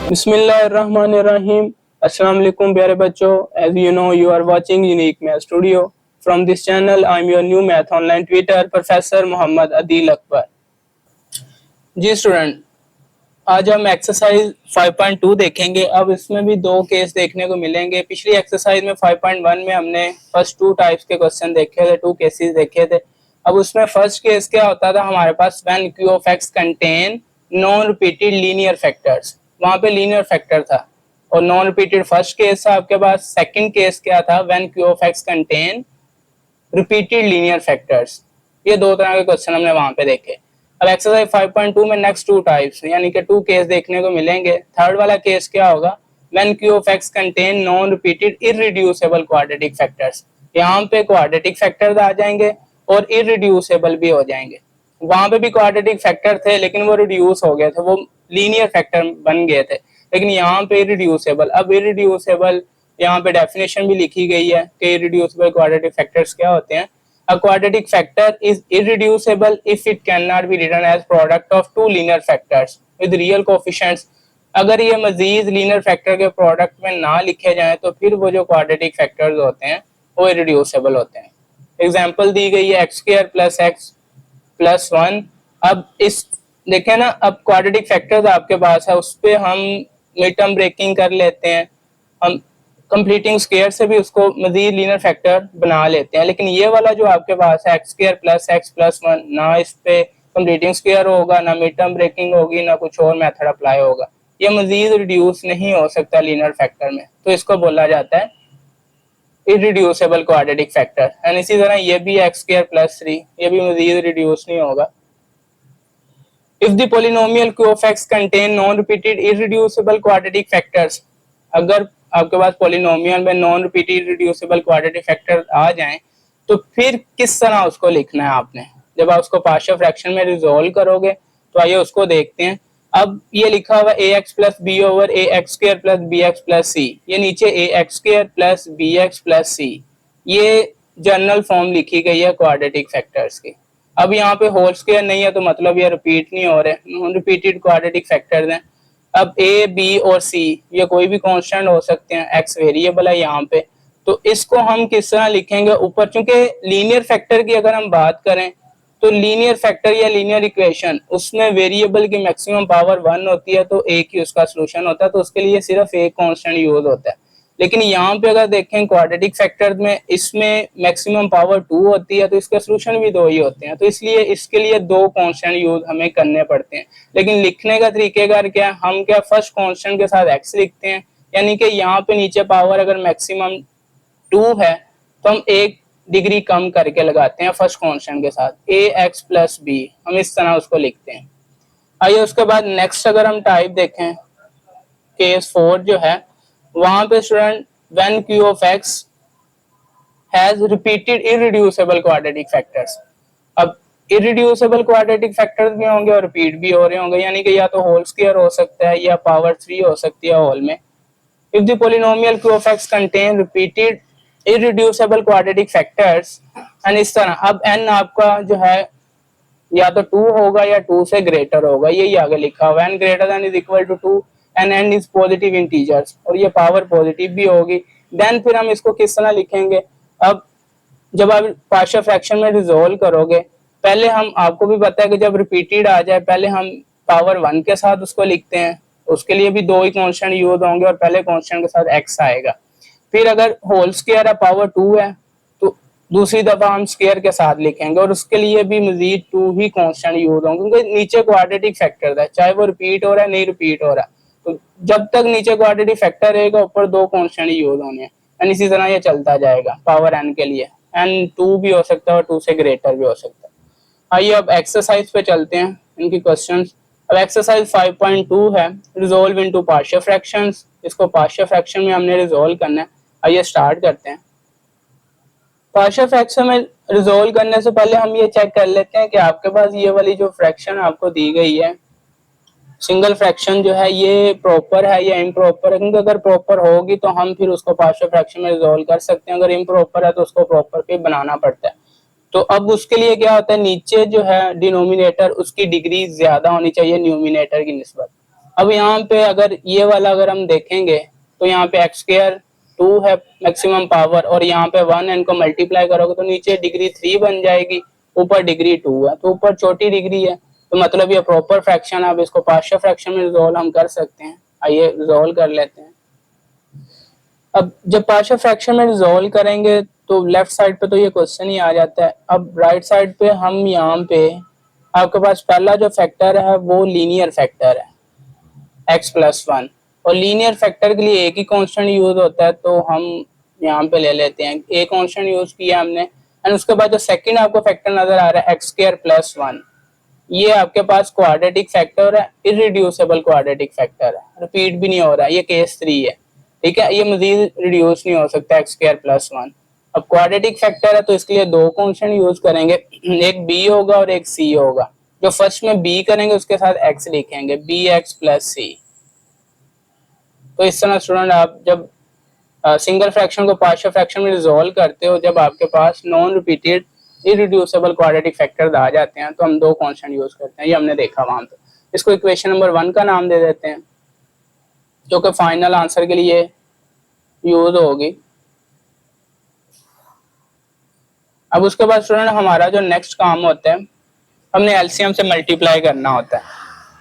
Bismillahirrahmanirrahim. Assalamu alaikum प्यारे बच्चों. As you know, you are watching Unique Math Studio. From this channel, I am your new math online tutor, Professor Muhammad Adil Akbar. Ji student, आज हम exercise 5.2 देखेंगे. अब इसमें भी दो case देखने को मिलेंगे. पिछली एक्सरसाइज में 5.1 में हमने फर्स्ट टू टाइप्स के क्वेश्चन देखे थे, टू केसेस देखे थे. अब उसमें फर्स्ट केस क्या होता था हमारे पास, when Q of X contain non repeated linear factors. वहां पे लीनियर फैक्टर था और नॉन रिपीटेड फर्स्ट केस था आपके पास. सेकंड केस क्या था, when Q of X contain repeated linear factors. ये दो तरह के क्वेश्चन हमने वहां पे देखे. अब एक्सरसाइज 5.2 में नेक्स्ट टू टाइप्स यानी कि टू केस देखने को मिलेंगे. थर्ड वाला केस क्या होगा, when Q of X contain non repeated irreducible quadratic factors. यहाँ पे क्वाड्रेटिक फैक्टर्स आ जाएंगे और इररिड्यूसिबल भी हो जाएंगे. वहां पे भी क्वाड्रेटिक फैक्टर थे लेकिन वो रिड्यूस हो गए थे, वो लीनियर फैक्टर बन गए थे. लेकिन यहाँ पे इररिड्यूसिबल. अब इररिड्यूसिबल यहाँ पे डेफिनेशन भी लिखी गई है कि इररिड्यूसिबल क्वाड्रेटिक फैक्टर्स क्या होते हैं. A quadratic factor is irreducible if it cannot be written as product of two linear factors with real coefficients. अगर ये मजीद लीनियर फैक्टर के प्रोडक्ट में ना लिखे जाएं तो फिर वो जो क्वाड्रेटिक फैक्टर्स होते हैं वो इररिड्यूसिबल होते हैं. एग्जांपल दी गई है x square plus x plus 1. अब इस देखें ना, अब क्वाड्रेटिक फैक्टर्स आपके पास है, उस पर हम मिड टर्म ब्रेकिंग कर लेते हैं, हम कंप्लीटिंग स्क्वायर से भी उसको मजीद लीनियर फैक्टर बना लेते हैं. लेकिन ये वाला जो आपके पास है x square plus x plus 1, ना इस पे कंप्लीटिंग स्क्वायर होगा, ना मिड टर्म ब्रेकिंग होगी, ना कुछ और मेथड अप्लाई होगा. ये मजीद रिड्यूस नहीं हो सकता लीनियर फैक्टर में, तो इसको बोला जाता है इररिड्यूसिबल क्वाड्रेटिक फैक्टर. एंड इसी तरह ये भी एक्स स्क्वायर प्लस 3, ये भी मजीद रिड्यूस नहीं होगा. If the polynomial Q of X contain non repeated irreducible quadratic factors. अगर आपके पास पॉलिनोमियल में non repeated reducible quadratic factor आ जाएं तो फिर किस तरह उसको लिखना है आपने. जब आप उसको पार्शियल फ्रैक्शन में रिजोल्व करोगे तो आइए उसको देखते हैं. अब ये लिखा हुआ A X plus B over A X square plus B X plus C. ये नीचे A X square plus B X plus C, ये जनरल फॉर्म लिखी गई है क्वाड्रेटिक फैक्टर्स की. अब यहाँ पे होल स्क्वायर नहीं है तो मतलब ये रिपीट नहीं हो रहे, नॉन रिपीटेड क्वाड्रेटिक फैक्टर्स हैं. अब ए बी और सी ये कोई भी कांस्टेंट हो सकते हैं, एक्स वेरिएबल है यहाँ पे, तो इसको हम किस तरह लिखेंगे ऊपर. चूंकि लीनियर फैक्टर की अगर हम बात करें तो लीनियर फैक्टर या लीनियर इक्वेशन उसमें वेरिएबल की मैक्सिमम पावर 1 होती है तो एक ही उसका सोल्यूशन होता है, तो उसके लिए सिर्फ एक कांस्टेंट यूज होता है. लेकिन यहाँ पे अगर देखें क्वाड्रेटिक फैक्टर में इसमें मैक्सिमम पावर 2 होती है तो इसके सोल्यूशन भी 2 ही होते हैं, तो इसलिए इसके लिए 2 कांस्टेंट यूज हमें करने पड़ते हैं. लेकिन लिखने का तरीकेकार क्या है, हम क्या फर्स्ट कांस्टेंट के साथ एक्स लिखते हैं, यानी कि यहाँ पे नीचे पावर अगर मैक्सिमम 2 है तो हम 1 डिग्री कम करके लगाते हैं फर्स्ट कांस्टेंट के साथ, ए एक्स प्लस बी, हम इस तरह उसको लिखते हैं. आइए उसके बाद नेक्स्ट अगर हम टाइप देखें, केस 4 जो है वहां पे student when Q of x has repeated irreducible quadratic factors. अब इररिड्यूसिबल क्वाड्रेटिक फैक्टर्स भी होंगे और रिपीट भी हो रहे होंगे, यानी कि या तो होल स्क्वायर हो सकता है या पावर 3 हो सकती है होल में. If the polynomial Q of X contain repeated irreducible quadratic factors and इस तरह. अब n आपका जो है या तो 2 होगा या 2 से ग्रेटर होगा, यही आगे लिखा हुआ है, n greater than is equal to 2 and n is positive integers, और ये पावर पॉजिटिव भी होगी. देन फिर हम इसको किस तरह लिखेंगे. अब जब आप पार्शियल फ्रैक्शन में रिजोल्व करोगे, पहले हम, आपको भी पता है कि जब रिपीटेड आ जाए पहले हम पावर 1 के साथ उसको लिखते हैं, उसके लिए भी 2 ही कांस्टेंट यूज होंगे और पहले कांस्टेंट के साथ x आएगा. फिर अगर होल स्क्वायर है पावर 2 है तो दूसरी दफा हम स्क्वायर के साथ लिखेंगे और उसके लिए भी मजीद 2 ही कांस्टेंट यूज होंगे, क्योंकि नीचे क्वाड्रेटिक फैक्टर है, चाहे वो रिपीट हो रहा है नहीं रिपीट हो रहा, तो जब तक नीचे क्वाड्रेटिक फैक्टर रहेगा ऊपर 2 कांस्टेंट यूज होने हैं. एंड इसी तरह ये चलता जाएगा पावर n के लिए, n 2 भी हो सकता है और 2 से ग्रेटर भी हो सकता है. आइए अब एक्सरसाइज पे चलते हैं, इनकी क्वेश्चंस. अब एक्सरसाइज 5.2 है, रिजोल्व इनटू पार्शियल फ्रैक्शंस. इसको पार्शियल फ्रैक्शन में हमने रिजोल्व करना है. आइए स्टार्ट करते हैं. पार्शियल फ्रैक्शन में रिजोल्व करने से पहले हम ये चेक कर लेते हैं कि आपके पास ये वाली जो फ्रैक्शन आपको दी गई है, सिंगल फ्रैक्शन जो है, ये प्रॉपर है या इम्प्रॉपर है. क्योंकि अगर प्रॉपर होगी तो हम फिर उसको पार्शियल फ्रैक्शन में रिजोल्व कर सकते हैं, अगर इम्प्रॉपर है तो उसको प्रॉपर पे बनाना पड़ता है. तो अब उसके लिए क्या होता है, नीचे जो है डिनोमिनेटर उसकी डिग्री ज्यादा होनी चाहिए न्यूमिनेटर की निस्बत. अब यहाँ पे अगर ये वाला अगर हम देखेंगे तो यहाँ पे एक्स स्क्वायर 2 है मैक्सिमम पावर, और यहाँ पे 1 इनको मल्टीप्लाई करोगे तो नीचे डिग्री 3 बन जाएगी, ऊपर डिग्री 2 है, तो ऊपर छोटी डिग्री है, तो मतलब ये प्रॉपर फ्रैक्शन है। अब इसको पार्शियल फ्रैक्शन में रिजोल्व हम कर सकते हैं। आइए रिजोल्व कर लेते हैं। अब जब पार्शियल फ्रैक्शन में रिजोल्व करेंगे तो लेफ्ट साइड पे तो ये क्वेश्चन ही आ जाता है। अब राइट साइड पे हम यहाँ पे आपके पास पहला जो फैक्टर है वो लीनियर फैक्टर है x+1, और लीनियर फैक्टर के लिए एक ही कांस्टेंट यूज होता है, तो हम यहाँ पे ले लेते हैं एक कांस्टेंट यूज किया हमने। एंड उसके बाद जो सेकंड आपको फैक्टर नजर आ रहा है x²+1, ये आपके पास क्वाड्रेटिक फैक्टर है, इररिड्यूसिबल क्वाड्रेटिक फैक्टर है, रिपीट भी नहीं हो रहा है, ये केस 3 है, ठीक है, ये मजीद रिड्यूस नहीं हो सकता x²+1। अब क्वाड्रेटिक फैक्टर है तो इसके लिए दो कांस्टेंट यूज करेंगे, एक b होगा और एक c होगा। जो फर्स्ट में b करेंगे उसके साथ x लिखेंगे, bx+c। तो इस तरह स्टूडेंट आप जब सिंगल फ्रैक्शन को पार्शियल फ्रैक्शन में रिजोल्व करते हो, जब आपके पास non repeated irreducible quadratic factor आ जाते हैं तो हम दो कांस्टेंट यूज करते हैं, ये हमने देखा वहां पे। इसको इक्वेशन नंबर 1 का नाम दे देते हैं, जो कि फाइनल आंसर के लिए यूज होगी। अब उसके बाद स्टूडेंट हमारा जो नेक्स्ट काम होता है, हमने एलसीएम से मल्टीप्लाई करना होता है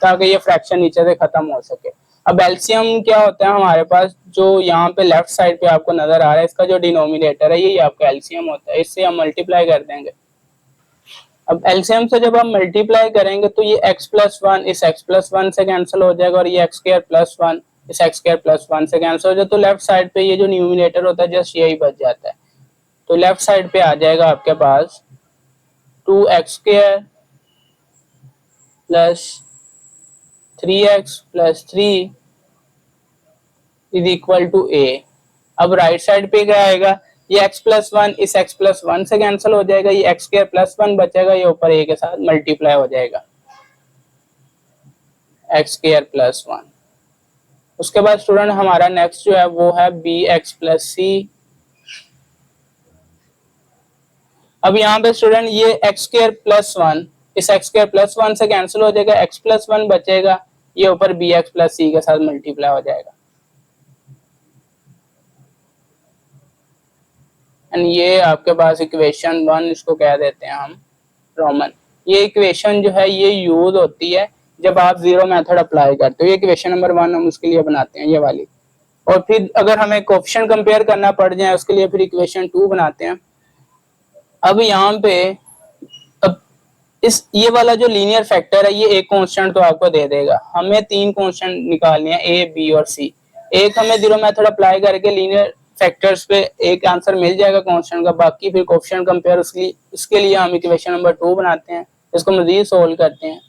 ताकि ये फ्रैक्शन नीचे से खत्म हो सके। अब एलसीएम क्या होता है हमारे पास, जो यहाँ पे लेफ्ट साइड पे आपको नजर आ रहा है, इसका जो डिनोमिनेटर है यही आपका एलसीएम होता है, इससे हम मल्टीप्लाई कर देंगे। अब एलसीएम से जब हम मल्टीप्लाई करेंगे तो ये x+1 इस x+1 से कैंसिल हो जाएगा, और ये x²+1 इस x²+1 से कैंसिल हो जाएगा, तो लेफ्ट साइड पे ये जो न्यूमिनेटर होता है जस्ट यही बच जाता है। तो लेफ्ट साइड पे आ जाएगा आपके पास 2x² plus 3x+3 is equal to a। अब राइट साइड पे क्या आएगा, ये x+1 इस x+1 से कैंसिल हो जाएगा, ये x²+1 बचेगा, ये ऊपर a के साथ मल्टीप्लाई हो जाएगा x²+1। उसके बाद स्टूडेंट हमारा नेक्स्ट जो है वो है bx+c। अब यहाँ पे स्टूडेंट ये x²+1 इस x²+1 से कैंसिल हो जाएगा, x+1 बचेगा, ये ऊपर bx+c के साथ मल्टीप्लाई हो जाएगा। एंड ये आपके पास इक्वेशन 1 इसको कह देते हैं हम रोमन। ये इक्वेशन जो है ये यूज होती है जब आप जीरो मेथड अप्लाई करते हो। ये इक्वेशन नंबर 1 हम उसके लिए बनाते हैं, ये वाली। और फिर अगर हमें कोएफिशिएंट कंपेयर करना पड़ जाए उसके लिए फिर इक्वेशन 2 बनाते हैं। अब यहाँ पे अब इस ये वाला जो लीनियर फैक्टर है ये एक कांस्टेंट तो आपको दे देगा, हमें 3 कांस्टेंट निकालने हैं a, b और c। एक हमें जीरो मेथड अप्लाई करके लीनियर फैक्टर्स पे एक आंसर मिल जाएगा कांस्टेंट का, बाकी फिर कोएफिशिएंट कंपेयर उसके लिए हम इक्वेशन नंबर 2 बनाते हैं, इसको मजीद सोल्व करते हैं।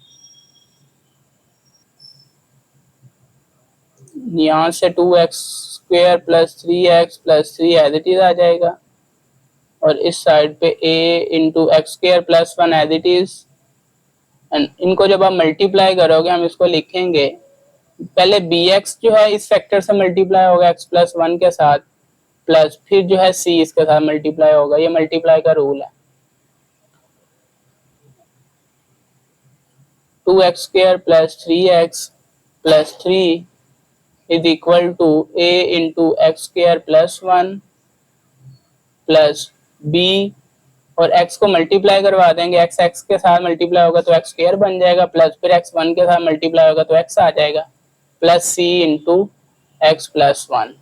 यहाँ से 2x² plus 3x plus 3 as it is आ जाएगा, और इस साइड पे a into x²+1 as it is. And इनको जब आप मल्टीप्लाई करोगे हम इसको लिखेंगे, पहले bx जो है इस फैक्टर से मल्टीप्लाई होगा x+1 के साथ, प्लस फिर जो है c इसके साथ मल्टीप्लाई होगा, ये मल्टीप्लाई का रूल है। 2x² plus 3x plus 3 is equal to a into x²+1 plus b, और x को मल्टीप्लाई करवा देंगे, x के साथ मल्टीप्लाई होगा तो x² बन जाएगा, प्लस फिर x1 के साथ मल्टीप्लाई होगा तो x आ जाएगा, प्लस c इंटू x+1।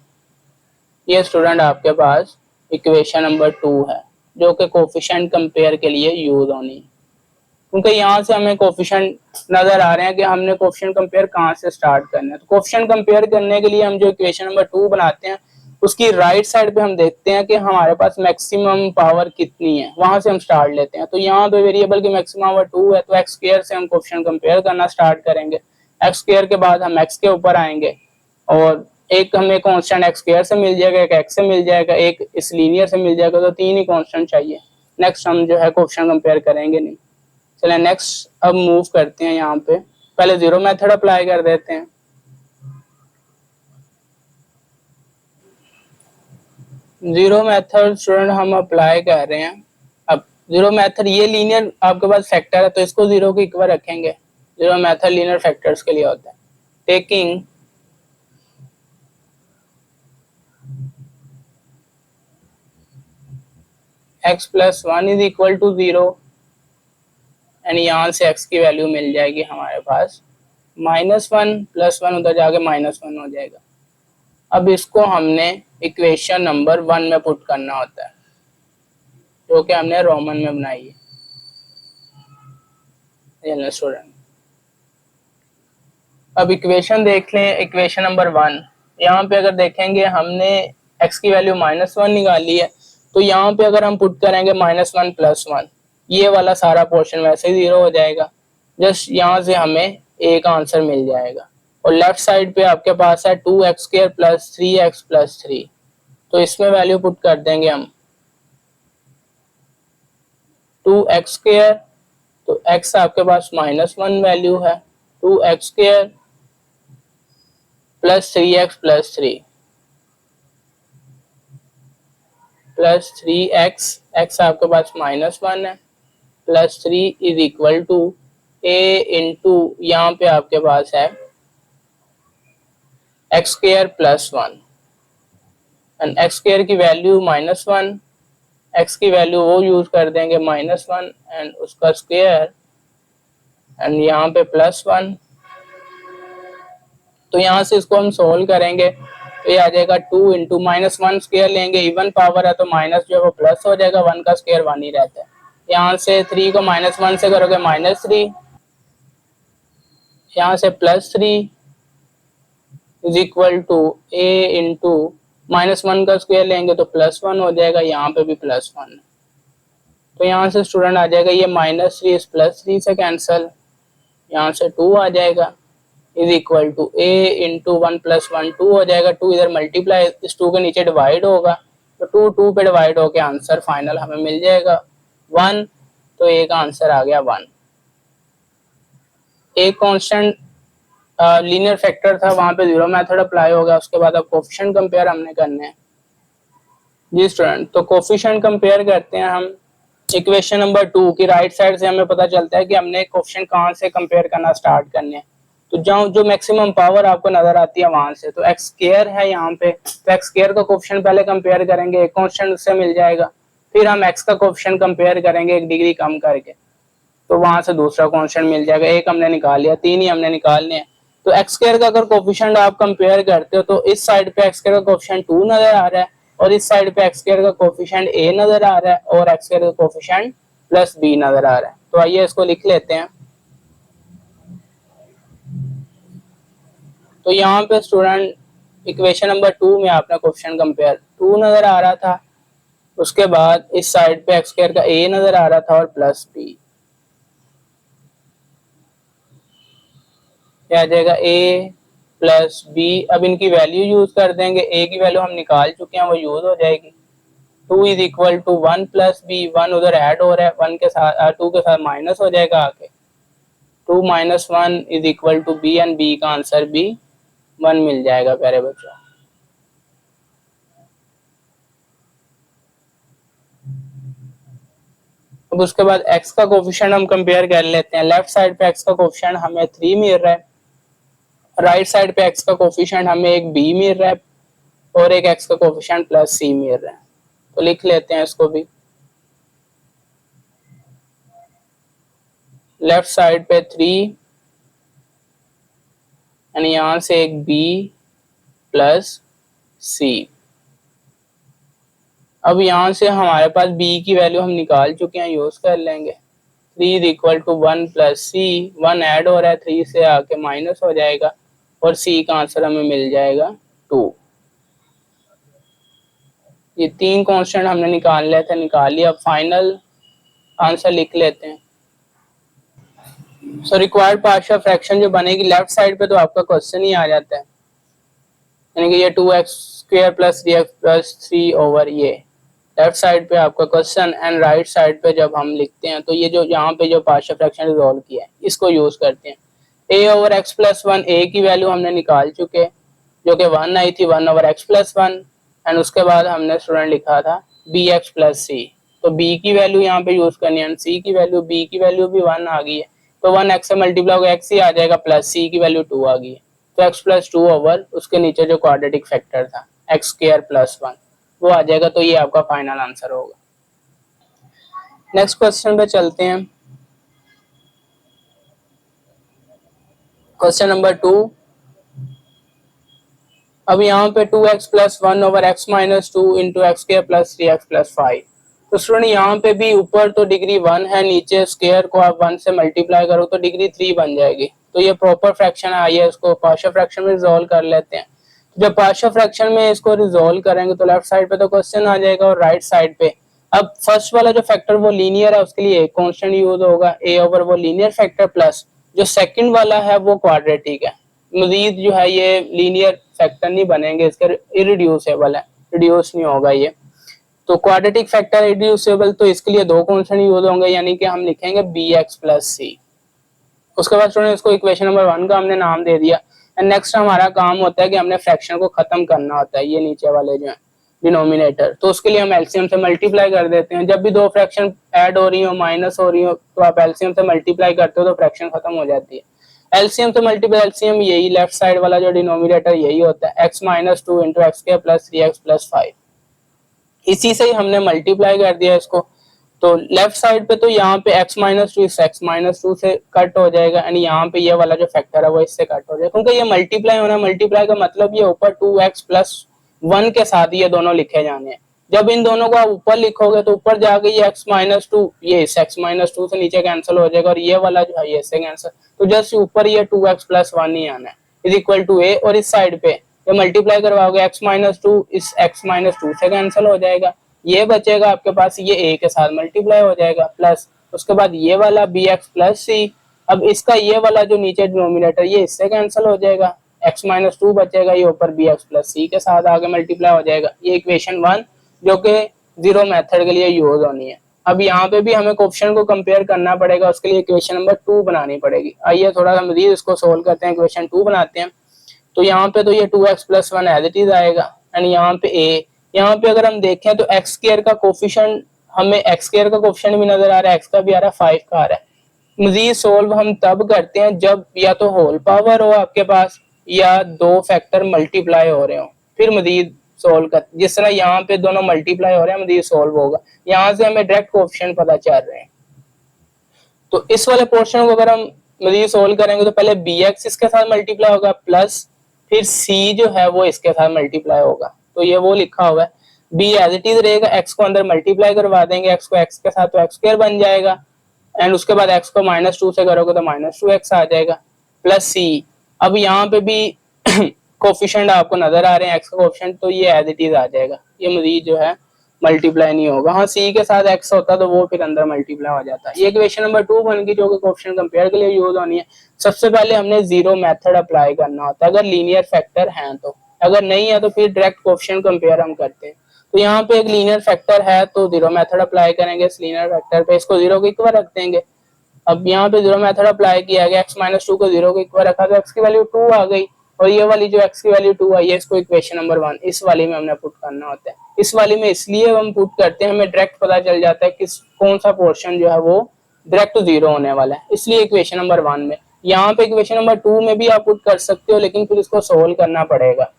ये स्टूडेंट आपके पास इक्वेशन नंबर 2 है जो कि कोएफिशिएंट कंपेयर के लिए यूज होनी है, क्योंकि यहाँ से हमें कोएफिशिएंट नजर आ रहे हैं कि हमने कोएफिशिएंट कंपेयर कहाँ से स्टार्ट करना है। तो कोएफिशिएंट कंपेयर करने के लिए हम जो इक्वेशन नंबर 2 बनाते हैं उसकी राइट साइड पे हम देखते हैं कि हमारे पास मैक्सिमम पावर कितनी है, वहां से हम स्टार्ट लेते हैं। तो यहाँ पे वेरिएबल की मैक्सिमम पावर 2 है, तो x² से हम कोएफिशिएंट कंपेयर करना स्टार्ट करेंगे। x² के बाद हम x के ऊपर आएंगे, और एक हमें कांस्टेंट x² से मिल जाएगा, एक x से मिल जाएगा, एक इस लीनियर से मिल जाएगा, तो 3 ही कांस्टेंट चाहिए। नेक्स्ट हम जो है कोएफिशिएंट कंपेयर करेंगे नहीं। चलिए नेक्स्ट अब मूव करते हैं। यहाँ पे पहले जीरो मेथड अप्लाई कर देते हैं। जीरो मेथड स्टूडेंट हम अप्लाई कर रहे हैं। अब जीरो मेथड ये लीनियर आपके पास फैक्टर है तो इसको जीरो के इक्वल रखेंगे। जीरो मेथड लीनियर फैक्टर्स के लिए होता है। taking x plus one is equal to 0 and यहाँ से x की वैल्यू मिल जाएगी हमारे पास -1 प्लस 1 उधर जाके -1 हो जाएगा। अब इसको हमने इक्वेशन नंबर 1 में पुट करना होता है जो कि हमने रोमन में बनाई है स्टूडेंट। अब इक्वेशन देख लें, इक्वेशन नंबर 1। यहाँ पे अगर देखेंगे हमने x की वैल्यू -1 निकाली है, तो यहाँ पे अगर हम पुट करेंगे -1 प्लस 1, ये वाला सारा पोर्शन वैसे ही 0 हो जाएगा। जस्ट यहाँ से हमें a का आंसर मिल जाएगा। और लेफ्ट साइड पे आपके पास है 2x² प्लस 3x प्लस 3, तो इसमें वैल्यू पुट कर देंगे हम 2x², तो x आपके पास -1 वैल्यू है, 2x² plus 3x plus 3 plus 3x, x आपके पास -1 है, plus 3 is equal to a into यहाँ पे आपके पास है x² प्लस 1 एंड x² की वैल्यू -1, x की वैल्यू वो यूज कर देंगे -1 एंड उसका स्क्वायर एंड यहाँ पे +1। तो यहाँ से इसको हम सोल्व करेंगे तो ये आ जाएगा 2 इंटू -1 स्क्वायर लेंगे, इवन पावर है तो माइनस जो है वो प्लस हो जाएगा, 1 का स्क्वायर 1 ही रहता है। यहाँ से 3 को -1 से करोगे -3, यहाँ से +3 is equal to a into -1 का स्क्वायर लेंगे तो +1 हो जाएगा, यहाँ पे भी +1 है। तो यहाँ से स्टूडेंट आ जाएगा ये -3 इस +3 से कैंसल, यहाँ से 2 आ जाएगा is equal to a into 1 plus 1 2 हो जाएगा, 2 इधर मल्टीप्लाई इस 2 के नीचे डिवाइड होगा तो 2 2 पे डिवाइड होके आंसर फाइनल हमें मिल जाएगा 1। तो a का आंसर आ गया 1। एक कांस्टेंट लीनियर फैक्टर था, वहां पे 0 मेथड अप्लाई होगा। उसके बाद अब कोफिशिएंट कंपेयर हमने करने हैं जी स्टूडेंट। तो कोफिशिएंट कंपेयर करते हैं हम इक्वेशन नंबर 2 की राइट साइड से। हमें पता चलता है कि हमने कोफिशिएंट कहाँ से कंपेयर करना स्टार्ट करने हैं, तो जहाँ जो मैक्सिमम पावर आपको नजर आती है वहां से, तो x² है यहाँ पे, तो x² का कोफिशिएंट पहले कंपेयर करेंगे, एक कांस्टेंट उससे मिल जाएगा, फिर हम x का कोफिशिएंट कंपेयर करेंगे 1 डिग्री कम करके, तो वहां से दूसरा कांस्टेंट मिल जाएगा। एक हमने निकाल लिया, 3 ही हमने निकालने हैं। तो x² का अगर कोफिशिएंट आप कंपेयर करते हो तो इस साइड पे x² का कोफिशिएंट 2 नजर आ रहा है और इस साइड पे x² का कोफिशिएंट a नजर आ रहा है और x² का कोफिशिएंट +b नजर आ रहा है। तो आइए इसको लिख लेते हैं। तो यहाँ पे स्टूडेंट इक्वेशन नंबर 2 में आपने कोफिशिएंट कंपेयर 2 नजर आ रहा था, उसके बाद इस साइड पे x² का a नजर आ रहा था और +b, क्या आ जाएगा a प्लस b। अब इनकी वैल्यू यूज कर देंगे, a की वैल्यू हम निकाल चुके हैं वो यूज हो जाएगी। 2 is equal to 1 plus b, 1 उधर ऐड हो रहा है, 1 के साथ 2 के साथ माइनस हो जाएगा आके, 2 minus 1 is equal to b and b का आंसर भी 1 मिल जाएगा प्यारे बच्चों। अब उसके बाद x का कोफिशिएंट हम कंपेयर कर लेते हैं। लेफ्ट साइड पे x का कोफिशिएंट हमें 3 मिल रहा है, राइट साइड पे x का कोफिशिएंट हमें एक b मिल रहा है और एक x का कोफिशिएंट +c मिल रहा है। तो लिख लेते हैं इसको भी। लेफ्ट साइड पे 3 एंड यहाँ से एक b प्लस c। अब यहाँ से हमारे पास b की वैल्यू हम निकाल चुके हैं, यूज कर लेंगे। 3 is equal to 1 plus c, 1 add हो रहा है 3 से आके माइनस हो जाएगा और c का आंसर हमें मिल जाएगा 2। ये 3 कांस्टेंट हमने निकाल लिया था, निकाल लिया। अब फाइनल आंसर लिख लेते हैं। सो रिक्वायर्ड पार्शियल फ्रैक्शन जो बनेगी लेफ्ट साइड पे तो आपका क्वेश्चन ही आ जाता है, यानी कि ये 2x² plus 3x plus 3 over ये लेफ्ट साइड पे आपका क्वेश्चन एंड राइट साइड पे जब हम लिखते हैं तो ये जो यहाँ पे जो पार्शियल फ्रैक्शन रिजॉल्व किया है इसको यूज करते हैं। a over x plus 1, a की वैल्यू हमने निकाल चुके जो कि 1 आई थी, 1 ओवर x प्लस 1 एंड उसके बाद हमने स्टूडेंट लिखा था bx प्लस c, तो b की वैल्यू यहाँ पे यूज करनी है, c की वैल्यू b की वैल्यू भी 1 आ गई है तो 1 x से मल्टीप्लाई होगा x ही आ जाएगा प्लस c की वैल्यू 2 आ गई है। तो x प्लस 2 ओवर उसके नीचे जो क्वाड्रेटिक फैक्टर था एक्स स्क्वायर प्लस 1 वो आ जाएगा। तो ये आपका फाइनल आंसर होगा। नेक्स्ट क्वेश्चन पे चलते हैं। Question number 2। अब यहाँ पे 2x plus 1 over x minus 2 into x square plus 3x plus 5। तो स्टूडेंट यहाँ पे भी ऊपर तो डिग्री 1 है, नीचे स्क्वायर को आप 1 से मल्टीप्लाई करो तो डिग्री 3 बन जाएगी। तो ये प्रॉपर फ्रैक्शन है। आइए इसको पार्शियल फ्रैक्शन में रिजॉल्व कर लेते हैं। जब पार्शियल फ्रैक्शन में इसको रिजॉल्व करेंगे तो लेफ्ट साइड पे तो क्वेश्चन आ जाएगा और राइट साइड पे अब फर्स्ट वाला जो फैक्टर वो लीनियर है, उसके लिए एक कांस्टेंट यूज होगा a ओवर वो लीनियर फैक्टर प्लस जो सेकंड वाला है वो क्वाड्रेटिक है। मजीद जो है ये लीनियर फैक्टर नहीं बनेंगे, इसके इरिड्यूसेबल है, रिड्यूस नहीं होगा ये। तो क्वाड्रेटिक फैक्टर इरिड्यूसेबल, तो इसके लिए दो कांस्टेंट यूज होंगे, यानी कि हम लिखेंगे bx प्लस c। उसके बाद स्टूडेंट इसको इक्वेशन नंबर 1 का हमने नाम दे दिया। एंड नेक्स्ट हमारा काम होता है कि हमने फ्रैक्शन को खत्म करना होता है, ये नीचे वाले जो है डिनोमिनेटर। तो उसके लिए हम एलसीएम से मल्टीप्लाई कर देते हैं। जब भी दो फ्रैक्शन ऐड हो रही हो, माइनस हो रही हो, तो आप एलसीएम से मल्टीप्लाई करते हो तो फ्रैक्शन खत्म हो जाती है। एलसीएम से मल्टीप्लाई, एलसीएम यही लेफ्ट साइड वाला जो डिनोमिनेटर यही होता है, x minus 2 into x square plus 3x plus 5। इसी से ही हमने मल्टीप्लाई कर दिया इसको। तो लेफ्ट साइड पे तो यहाँ पे x माइनस 2 इस x माइनस 2 से कट हो जाएगा, यानी यहाँ पे ये वाला जो फैक्टर है वो इससे कट हो जाएगा, क्योंकि ये मल्टीप्लाई होना, मल्टीप्लाई का मतलब ये ऊपर 2x प्लस 1 के साथ ये दोनों लिखे जाने हैं। जब इन दोनों को आप ऊपर लिखोगे तो ऊपर जाके ये x माइनस 2 ये इस x माइनस 2 से नीचे कैंसिल हो जाएगा और ये वाला जो है ये इससे कैंसिल। तो जस्ट ऊपर ये 2x प्लस 1 ही आना है इज इक्वल टू a, और इस साइड पे ये मल्टीप्लाई करवाओगे x माइनस 2 इस x माइनस 2 से कैंसिल हो जाएगा, ये बचेगा आपके पास, ये a के साथ मल्टीप्लाई हो जाएगा प्लस उसके बाद ये वाला bx प्लस c। अब इसका ये वाला जो नीचे डिनोमिनेटर ये इससे कैंसिल हो जाएगा, x माइनस 2 बचेगा, ये ऊपर bx प्लस c के साथ आगे मल्टीप्लाई हो जाएगा। ये इक्वेशन 1 जो कि जीरो मेथड के लिए यूज होनी है। अब यहाँ पे भी हमें क्वेश्चन को कंपेयर करना पड़ेगा, उसके लिए इक्वेशन नंबर 2 बनानी पड़ेगी। आइए थोड़ा सा मजीद इसको सोल्व करते हैं, इक्वेशन 2 बनाते हैं। तो यहाँ पे तो ये 2x plus 1 as it is आएगा एंड यहाँ पे a। यहाँ पे अगर हम देखें तो एक्स स्क्वायर का कोफिशिएंट, हमें एक्स स्क्वायर का कोफिशिएंट भी नजर आ रहा है, एक्स का भी आ रहा है, 5 का आ रहा है। मजीद सोल्व हम तब करते हैं जब या तो होल पावर हो आपके पास या दो फैक्टर मल्टीप्लाई हो रहे हो, फिर मजीद सोल्व कर। जिस तरह यहाँ पे दोनों मल्टीप्लाई हो रहे हैं मजीद सोल्व होगा, यहाँ से हमें डायरेक्ट कोफिशिएंट पता चल रहे हैं। तो इस वाले पोर्शन को अगर हम मजीद सोल्व करेंगे तो पहले bx इसके साथ मल्टीप्लाई होगा प्लस फिर c जो है वो इसके साथ मल्टीप्लाई होगा। तो ये वो लिखा हुआ है, b एज इट इज रहेगा, x को अंदर मल्टीप्लाई करवा देंगे, x को x के साथ तो x स्क्वायर बन जाएगा एंड उसके बाद x को माइनस 2 से करोगे तो माइनस 2x आ जाएगा प्लस c। अब यहाँ पे भी कोफिशिएंट आपको नजर आ रहे हैं x का कोफिशिएंट, तो ये एज इट इज आ जाएगा, ये मजीद जो है मल्टीप्लाई नहीं होगा। हाँ c के साथ x होता तो वो फिर अंदर मल्टीप्लाई हो जाता। ये इक्वेशन नंबर 2 बन गई जो कि कोफिशिएंट कंपेयर के लिए यूज होनी है। सबसे पहले हमने जीरो मेथड अप्लाई करना होता है अगर लीनियर फैक्टर हैं तो, अगर नहीं है तो फिर डायरेक्ट कोफिशिएंट कंपेयर हम करते हैं। तो यहाँ पे एक लीनियर फैक्टर है तो जीरो मेथड अप्लाई करेंगे इस लीनियर फैक्टर पे, इसको जीरो के इक्वल रख देंगे। अब यहाँ पे जीरो मेथड अप्लाई किया गया, x माइनस 2 को जीरो के इक्वल रखा तो x की वैल्यू 2 आ गई और ये वाली जो x की वैल्यू 2 आई है इसको इक्वेशन नंबर 1 इस वाली में हमने पुट करना होता है। इस वाली में इसलिए हम पुट करते हैं, हमें डायरेक्ट पता चल जाता है किस कौन सा पोर्शन जो है वो डायरेक्ट जीरो होने वाला है, इसलिए इक्वेशन नंबर 1 में। यहाँ पे इक्वेशन नंबर 2 में भी आप पुट कर सकते हो लेकिन फिर इसको सोल्व करना पड़ेगा,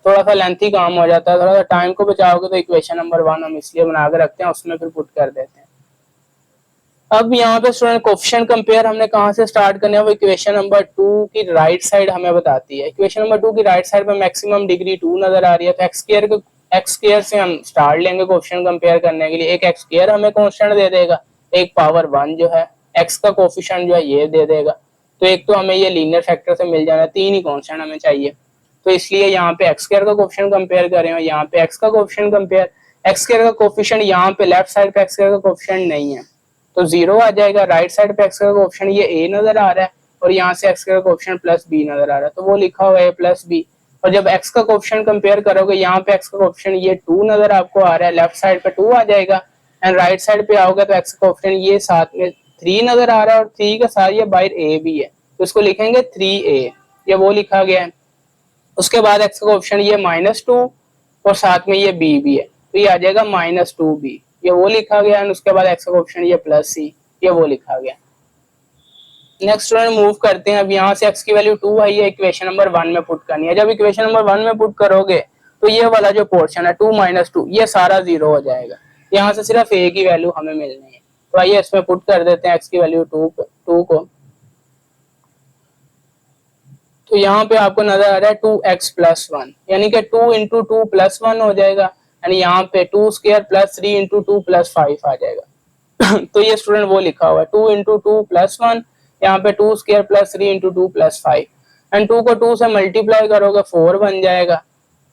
थोड़ा सा लेंथी काम हो जाता है, थोड़ा सा टाइम को बचाओगे तो इक्वेशन नंबर 1 हम इसलिए बना के रखते हैं, उसमें फिर पुट कर देते हैं। अब यहाँ पे स्टूडेंट कोफिशिएंट कंपेयर हमने कहाँ से स्टार्ट करना है, वो इक्वेशन नंबर 2 की राइट साइड हमें बताती है। इक्वेशन नंबर 2 की राइट साइड पे मैक्सिमम डिग्री 2 नजर आ रही है, तो एक्स स्क्वायर से हम स्टार्ट लेंगे कोफिशिएंट कंपेयर करने के लिए। एक एक्स स्क्वायर हमें कांस्टेंट दे देगा, एक पावर 1 जो है एक्स का कोफिशिएंट जो है ये दे देगा, तो एक तो हमें ये लीनियर फैक्टर से मिल जाना, 3 ही कांस्टेंट हमें चाहिए, तो इसलिए यहाँ पे एक्स स्क्वायर का कोफिशिएंट कंपेयर कर रहे हैं, यहाँ पे एक्स का कोफिशिएंट कंपेयर। एक्स स्क्वायर का कोफिशिएंट यहाँ पे लेफ्ट साइड पे एक्स स्क्वायर का कोफिशिएंट नहीं है तो जीरो आ जाएगा, राइट साइड पे एक्स का कोफिशिएंट ये a नजर आ रहा है और यहाँ से एक्स का कोफिशिएंट प्लस b नजर आ रहा है, तो वो लिखा हुआ है a प्लस b। और जब x का कोफिशिएंट कंपेयर करोगे यहाँ पे x का कोफिशिएंट ये 2 नजर आपको आ रहा है, लेफ्ट साइड पे 2 आ जाएगा एंड राइट साइड पे आओगे तो x का कोफिशिएंट ये साथ में 3 नजर आ रहा है और 3 के साथ ये बाहर a भी है, तो इसको लिखेंगे 3a, ये वो लिखा गया है। उसके बाद x का कोफिशिएंट ये -2 और साथ में ये b भी है, तो ये आ जाएगा -2b, ये वो लिखा गया है। उसके बाद x का कोफिशिएंट ये प्लस c, ये वो लिखा गया। नेक्स्ट स्टूडेंट मूव करते हैं। अब यहाँ से x की वैल्यू 2 है, ये इक्वेशन नंबर 1 में पुट करनी है। जब इक्वेशन नंबर 1 में पुट करोगे तो ये वाला जो पोर्शन है 2 माइनस 2 ये सारा जीरो हो जाएगा। यहाँ से सिर्फ a की वैल्यू हमें मिलनी है, तो आइए इसमें पुट कर देते हैं x की वैल्यू 2 को। तो यहाँ पे आपको नजर आ रहा है 2x प्लस 1, यानी कि 2 इंटू 2 प्लस 1 हो जाएगा, यानी यहाँ पे 2 स्क्वायर प्लस 3 इंटू 2 प्लस 5 आ जाएगा। तो ये स्टूडेंट वो लिखा हुआ है 2 इंटू 2 प्लस 1, यहाँ पे 2 square plus 3 into 2 plus 5, and 2 को 2 से मल्टीप्लाई करोगे 4 बन जाएगा,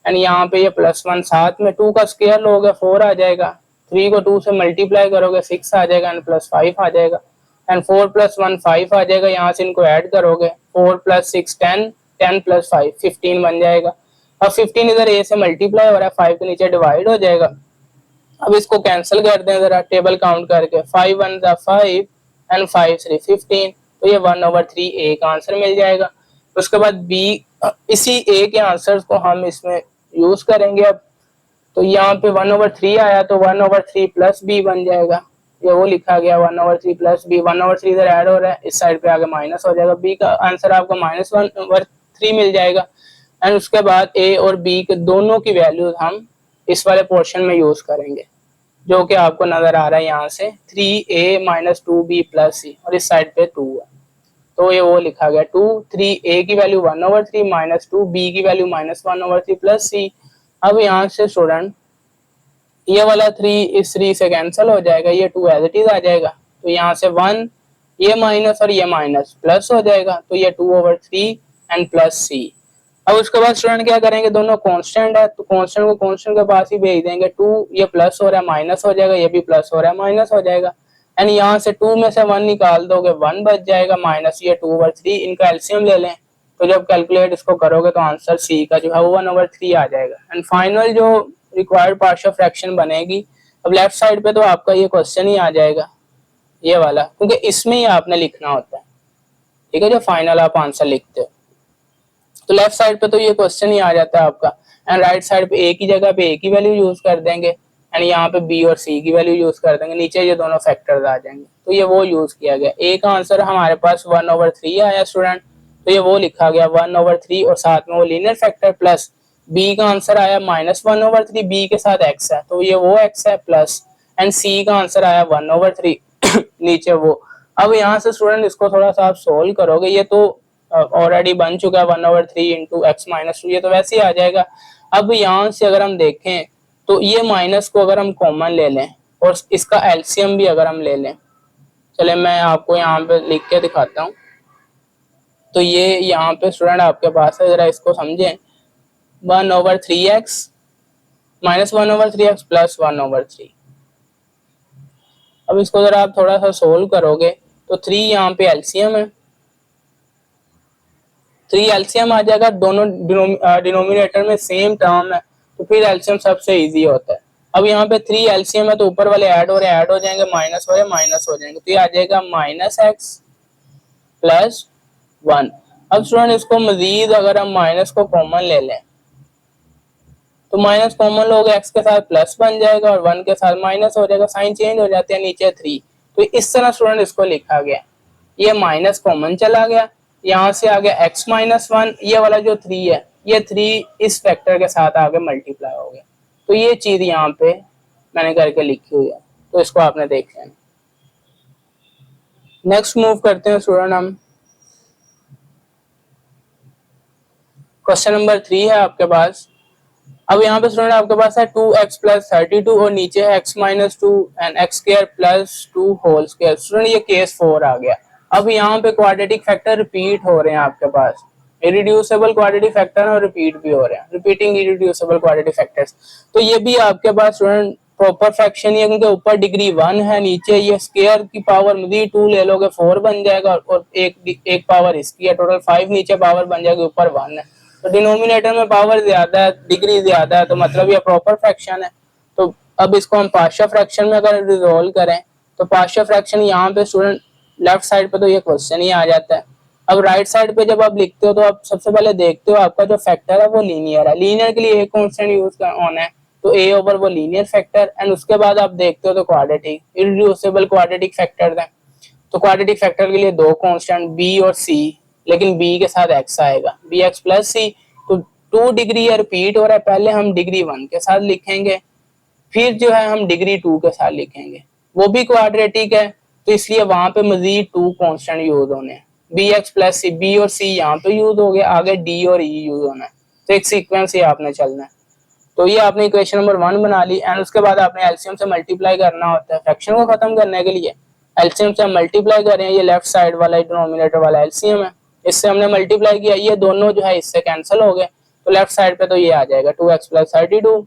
एंड यहाँ पे ये प्लस 1 साथ में 2 का स्क्वायर लोगे 4 आ जाएगा, 3 को 2 से मल्टीप्लाई करोगे 6 आ जाएगा, एंड प्लस 5 आ जाएगा, एंड 4 प्लस 1 5 आ जाएगा। यहाँ से इनको ऐड करोगे 4 प्लस 6 10, 10 प्लस 5 15 बन जाएगा। अब 15 इधर a से मल्टीप्लाई हो रहा है, 5 के नीचे डिवाइड हो जाएगा। अब इसको कैंसिल कर दें जरा टेबल काउंट करके, 5 1 जा 5 एंड 5 3 15, तो ये 1/3 a का आंसर मिल जाएगा। उसके बाद b, इसी a के आंसर्स को हम इसमें यूज करेंगे। अब तो यहाँ पे 1/3 आया तो 1/3 प्लस b बन जाएगा, ये वो लिखा गया 1/3 प्लस b, 1/3 इधर ऐड हो रहा है, इस साइड पे आगे माइनस हो जाएगा, b का आंसर आपको -1/3 मिल जाएगा। एंड उसके बाद a और b के दोनों की वैल्यूज हम इस वाले पोर्शन में यूज करेंगे, जो कि आपको नजर आ रहा है यहाँ से 3a minus 2b plus c, और इस साइड पे 2 है, तो ये वो लिखा गया 2 3a की वैल्यू 1/3 माइनस 2b की वैल्यू -1/3 प्लस c। अब यहाँ से स्टूडेंट ये वाला 3 इस 3 से कैंसिल हो जाएगा, ये 2 एज इट इज आ जाएगा, तो यहाँ से 1 ये माइनस और ये माइनस प्लस हो जाएगा, तो ये 2/3 एंड प्लस c। अब उसके बाद स्टूडेंट क्या करेंगे, दोनों कांस्टेंट है तो कांस्टेंट को कांस्टेंट के पास ही भेज देंगे, 2 ये प्लस हो रहा है माइनस हो जाएगा, ये भी प्लस हो रहा है माइनस हो जाएगा, एंड यहाँ से 2 में से 1 निकाल दोगे 1 बच जाएगा, माइनस ये 2/3, इनका एलसीएम ले लें, तो जब कैलकुलेट इसको करोगे तो आंसर c का जो है वो 1/3 आ जाएगा। एंड फाइनल जो रिक्वायर्ड पार्शियल फ्रैक्शन बनेगी, अब लेफ्ट साइड पे तो आपका ये क्वेश्चन ही आ जाएगा ये वाला, क्योंकि इसमें ही आपने लिखना होता है, ठीक है, जो फाइनल आप आंसर लिखते हो। तो लेफ्ट साइड पे तो ये क्वेश्चन ही आ जाता है आपका, एंड राइट साइड पे a की जगह पे a की वैल्यू यूज कर देंगे, एंड यहाँ पे b और c की वैल्यू यूज कर देंगे, नीचे ये दोनों फैक्टर्स आ जाएंगे, तो ये वो यूज किया गया। a का आंसर हमारे पास 1/3 आया स्टूडेंट, तो ये वो लिखा गया 1/3 और साथ में वो लीनियर फैक्टर, प्लस b का आंसर आया -1/3, b के साथ x है तो ये वो x है, प्लस एंड c का आंसर आया 1/3 नीचे वो। अब यहाँ से स्टूडेंट इसको थोड़ा सा आप सोल्व करोगे, ये तो ऑलरेडी बन चुका है 1/3 इंटू x माइनस 2, ये तो वैसे ही आ जाएगा। अब यहाँ से अगर हम देखें तो ये माइनस को अगर हम कॉमन ले लें और इसका एलसीएम भी अगर हम ले लें, चले मैं आपको यहाँ पे लिख के दिखाता हूँ। तो ये यहाँ पे स्टूडेंट आपके पास है, जरा इसको समझें, 1/3x माइनस 1/3x प्लस 1/3। अब इसको जरा आप थोड़ा सा सोल्व करोगे तो 3 यहाँ पे एलसीएम है, 3 एलसीएम आ जाएगा, दोनों डिनोमिनेटर में सेम टर्म है तो फिर एलसीएम सबसे इजी होता है। अब यहाँ पे 3 एलसीएम है तो ऊपर वाले ऐड हो रहे ऐड हो जाएंगे, माइनस हो रहे माइनस हो जाएंगे, तो ये आ जाएगा -x प्लस 1। अब स्टूडेंट इसको मजीद अगर हम माइनस को कॉमन ले लें तो माइनस कॉमन लोगे x के साथ प्लस बन जाएगा और 1 के साथ माइनस हो जाएगा, साइन चेंज हो जाते हैं, नीचे 3, तो इस तरह स्टूडेंट इसको लिखा गया। ये माइनस कॉमन चला गया, यहाँ से आ गया x -1, ये वाला जो 3 है ये 3 इस फैक्टर के साथ आगे मल्टीप्लाई हो गया, तो ये चीज यहाँ पे मैंने करके लिखी हुई है, तो इसको आपने देख लेना। नेक्स्ट मूव करते हैं स्टूडेंट हम, क्वेश्चन नंबर 3 है आपके पास। अब यहाँ पे स्टूडेंट आपके पास है 2x प्लस 32 और नीचे है x minus 2 and x square plus 2 whole square. Student ये केस 4 आ गया। अब यहाँ पे क्वाड्रेटिक फैक्टर रिपीट हो रहे हैं आपके पास, इरिड्यूसिबल क्वाड्रेटिक फैक्टर और रिपीट भी हो रहे हैं, रिपीटिंग इरिड्यूसिबल क्वाड्रेटिक फैक्टर्स। तो ये भी आपके पास स्टूडेंट प्रॉपर फ्रैक्शन ही है, क्योंकि ऊपर डिग्री 1 है, नीचे ये स्क्वायर की पावर मजीद 2 ले लोगे 4 बन जाएगा और एक पावर इसकी है, टोटल 5 नीचे पावर बन जाएगी, ऊपर 1 है, तो डिनोमिनेटर में पावर ज्यादा है, डिग्री ज्यादा है, तो मतलब ये प्रॉपर फ्रैक्शन है। तो अब इसको हम पार्शियल फ्रैक्शन में अगर रिजोल्व करें तो पार्शियल फ्रैक्शन यहाँ पे स्टूडेंट लेफ्ट साइड पे तो ये क्वेश्चन ही आ जाता है। अब राइट साइड पे जब आप लिखते हो तो आप सबसे पहले देखते हो आपका जो फैक्टर है वो लीनियर है, लीनियर के लिए एक कांस्टेंट यूज होना है तो a ओवर वो लीनियर फैक्टर, एंड उसके बाद आप देखते हो तो क्वाड्रेटिक इरिड्यूसिबल क्वाड्रेटिक फैक्टर है। तो क्वाड्रेटिक फैक्टर के लिए दो कांस्टेंट बी और सी, लेकिन बी के साथ एक्स आएगा, बी एक्स प्लस सी। तो 2 डिग्री या रिपीट हो रहा है, पहले हम डिग्री 1 के साथ लिखेंगे, फिर जो है हम डिग्री 2 के साथ लिखेंगे, वो भी क्वाड्रेटिक है, तो इसलिए वहां पे मजीद 2 कांस्टेंट यूज होने हैं, बी एक्स प्लस सी, बी और सी यहाँ पे यूज हो गया, आगे डी और ई यूज होना है। तो एक सीक्वेंस ही आपने चलना है। तो ये आपने इक्वेशन नंबर 1 बना ली, एंड उसके बाद आपने एलसीएम से मल्टीप्लाई करना होता है फ्रैक्शन को खत्म करने के लिए। एलसीएम से हम मल्टीप्लाई कर रहे हैं, ये लेफ्ट साइड वाला डिनोमिनेटर वाला एलसीएम है, इससे हमने मल्टीप्लाई किया, ये दोनों जो है इससे कैंसिल हो गए, तो लेफ्ट साइड पे तो ये आ जाएगा 2x plus 32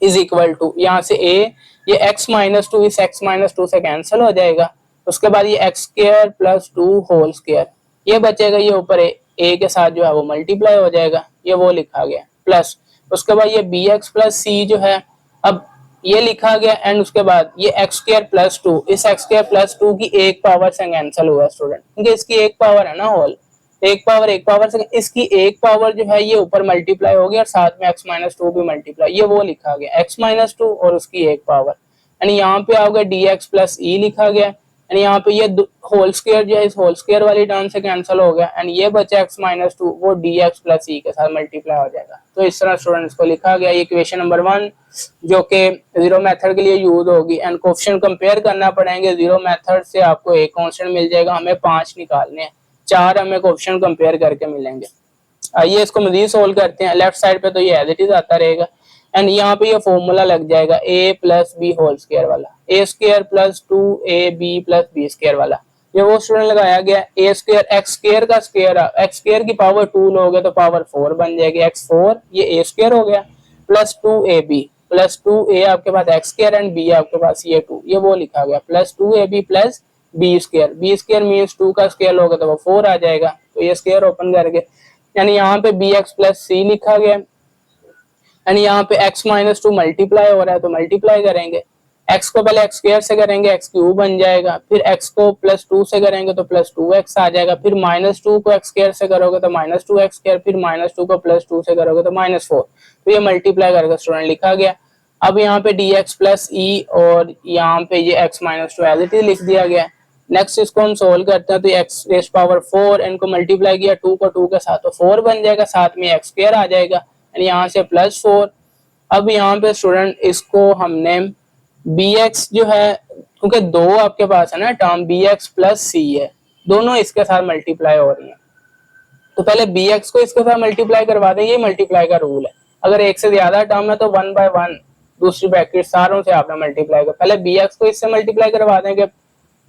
is equal to, यहाँ से a, ये x माइनस 2 इस x माइनस 2 से कैंसिल हो जाएगा। उसके बाद ये x square plus 2 whole square, ये बचेगा, ये ऊपर a के साथ जो है वो मल्टीप्लाई हो जाएगा, ये वो लिखा गया प्लस। उसके बाद ये bx प्लस सी जो है, अब ये लिखा गया, एंड उसके बाद ये x स्क्वायर प्लस 2 इस x स्क्वायर प्लस 2 की एक पावर से कैंसिल हुआ स्टूडेंट, क्योंकि इसकी एक पावर है ना होल, एक पावर से इसकी एक पावर जो है ये ऊपर मल्टीप्लाई हो गया, और साथ में x माइनस 2 भी मल्टीप्लाई, ये वो लिखा गया x माइनस 2 और उसकी एक पावर, यानी यहाँ पे आओगे dx प्लस ई लिखा गया, यानी यहाँ पे ये होल स्क्वायर जो है इस होल स्क्वायर वाली टर्म से कैंसिल हो गया, एंड ये बचा x माइनस 2 वो dx प्लस ई के साथ मल्टीप्लाई हो जाएगा। तो इस तरह स्टूडेंट्स को लिखा गया, ये इक्वेशन नंबर 1 जो कि जीरो मेथड के लिए यूज होगी, एंड कोएफिशिएंट कंपेयर करना पड़ेंगे, जीरो मेथड से आपको एक कांस्टेंट मिल जाएगा, हमें 5 निकालने हैं, 4 हमें कोएफिशिएंट कंपेयर करके मिलेंगे। आइए इसको मजीद सोल्व करते हैं। लेफ्ट साइड पे तो ये एज इट इज आता रहेगा, एंड यहाँ पे ये फॉर्मूला लग जाएगा a plus b whole square वाला, a स्क्वायर plus 2ab plus b square वाला, ये वो स्टूडेंट लगाया गया। a स्क्वायर एक्स स्क्वायर का स्क्वायर, एक्स स्क्वायर की पावर 2 लोगे तो पावर 4 बन जाएगी, x4 ये a स्क्वायर हो गया, प्लस 2ab प्लस 2a आपके पास एक्स स्क्वायर एंड b आपके पास ये 2, ये वो लिखा गया, plus 2ab plus b square means 2 का स्क्वायर लोगे तो वो 4 आ जाएगा, तो ये स्क्वायर ओपन करके, यानी यहाँ पे bx प्लस सी लिखा गया, एंड यहाँ पे x माइनस 2 मल्टीप्लाई हो रहा है तो मल्टीप्लाई करेंगे, x को पहले x स्क्वायर से करेंगे x क्यूब बन जाएगा, फिर x को प्लस 2 से करेंगे तो प्लस 2x आ जाएगा, फिर माइनस 2 को x स्क्वायर से करोगे तो माइनस 2x स्क्वायर, फिर माइनस 2 को प्लस 2 से करोगे तो माइनस 4, तो ये मल्टीप्लाई करके स्टूडेंट लिखा गया। अब यहाँ पे dx प्लस ई और यहाँ पे ये x minus 2 as it is लिख दिया गया। नेक्स्ट इसको हम सोल्व करते हैं, तो x रेज पावर 4, इनको मल्टीप्लाई किया 2 को 2 के साथ तो 4 बन जाएगा, साथ में x स्क्वायर आ जाएगा, यहाँ से प्लस 4। अब यहाँ पे स्टूडेंट इसको हमने bx जो है, क्योंकि दो आपके पास है ना टर्म bx प्लस सी है, दोनों इसके साथ मल्टीप्लाई हो रही है, तो पहले bx को इसके साथ मल्टीप्लाई करवा दें, ये मल्टीप्लाई का रूल है, अगर एक से ज्यादा टर्म है तो 1 बाय 1 दूसरी ब्रैकेट सारों से आपने मल्टीप्लाई कर, पहले bx को इससे मल्टीप्लाई करवा देंगे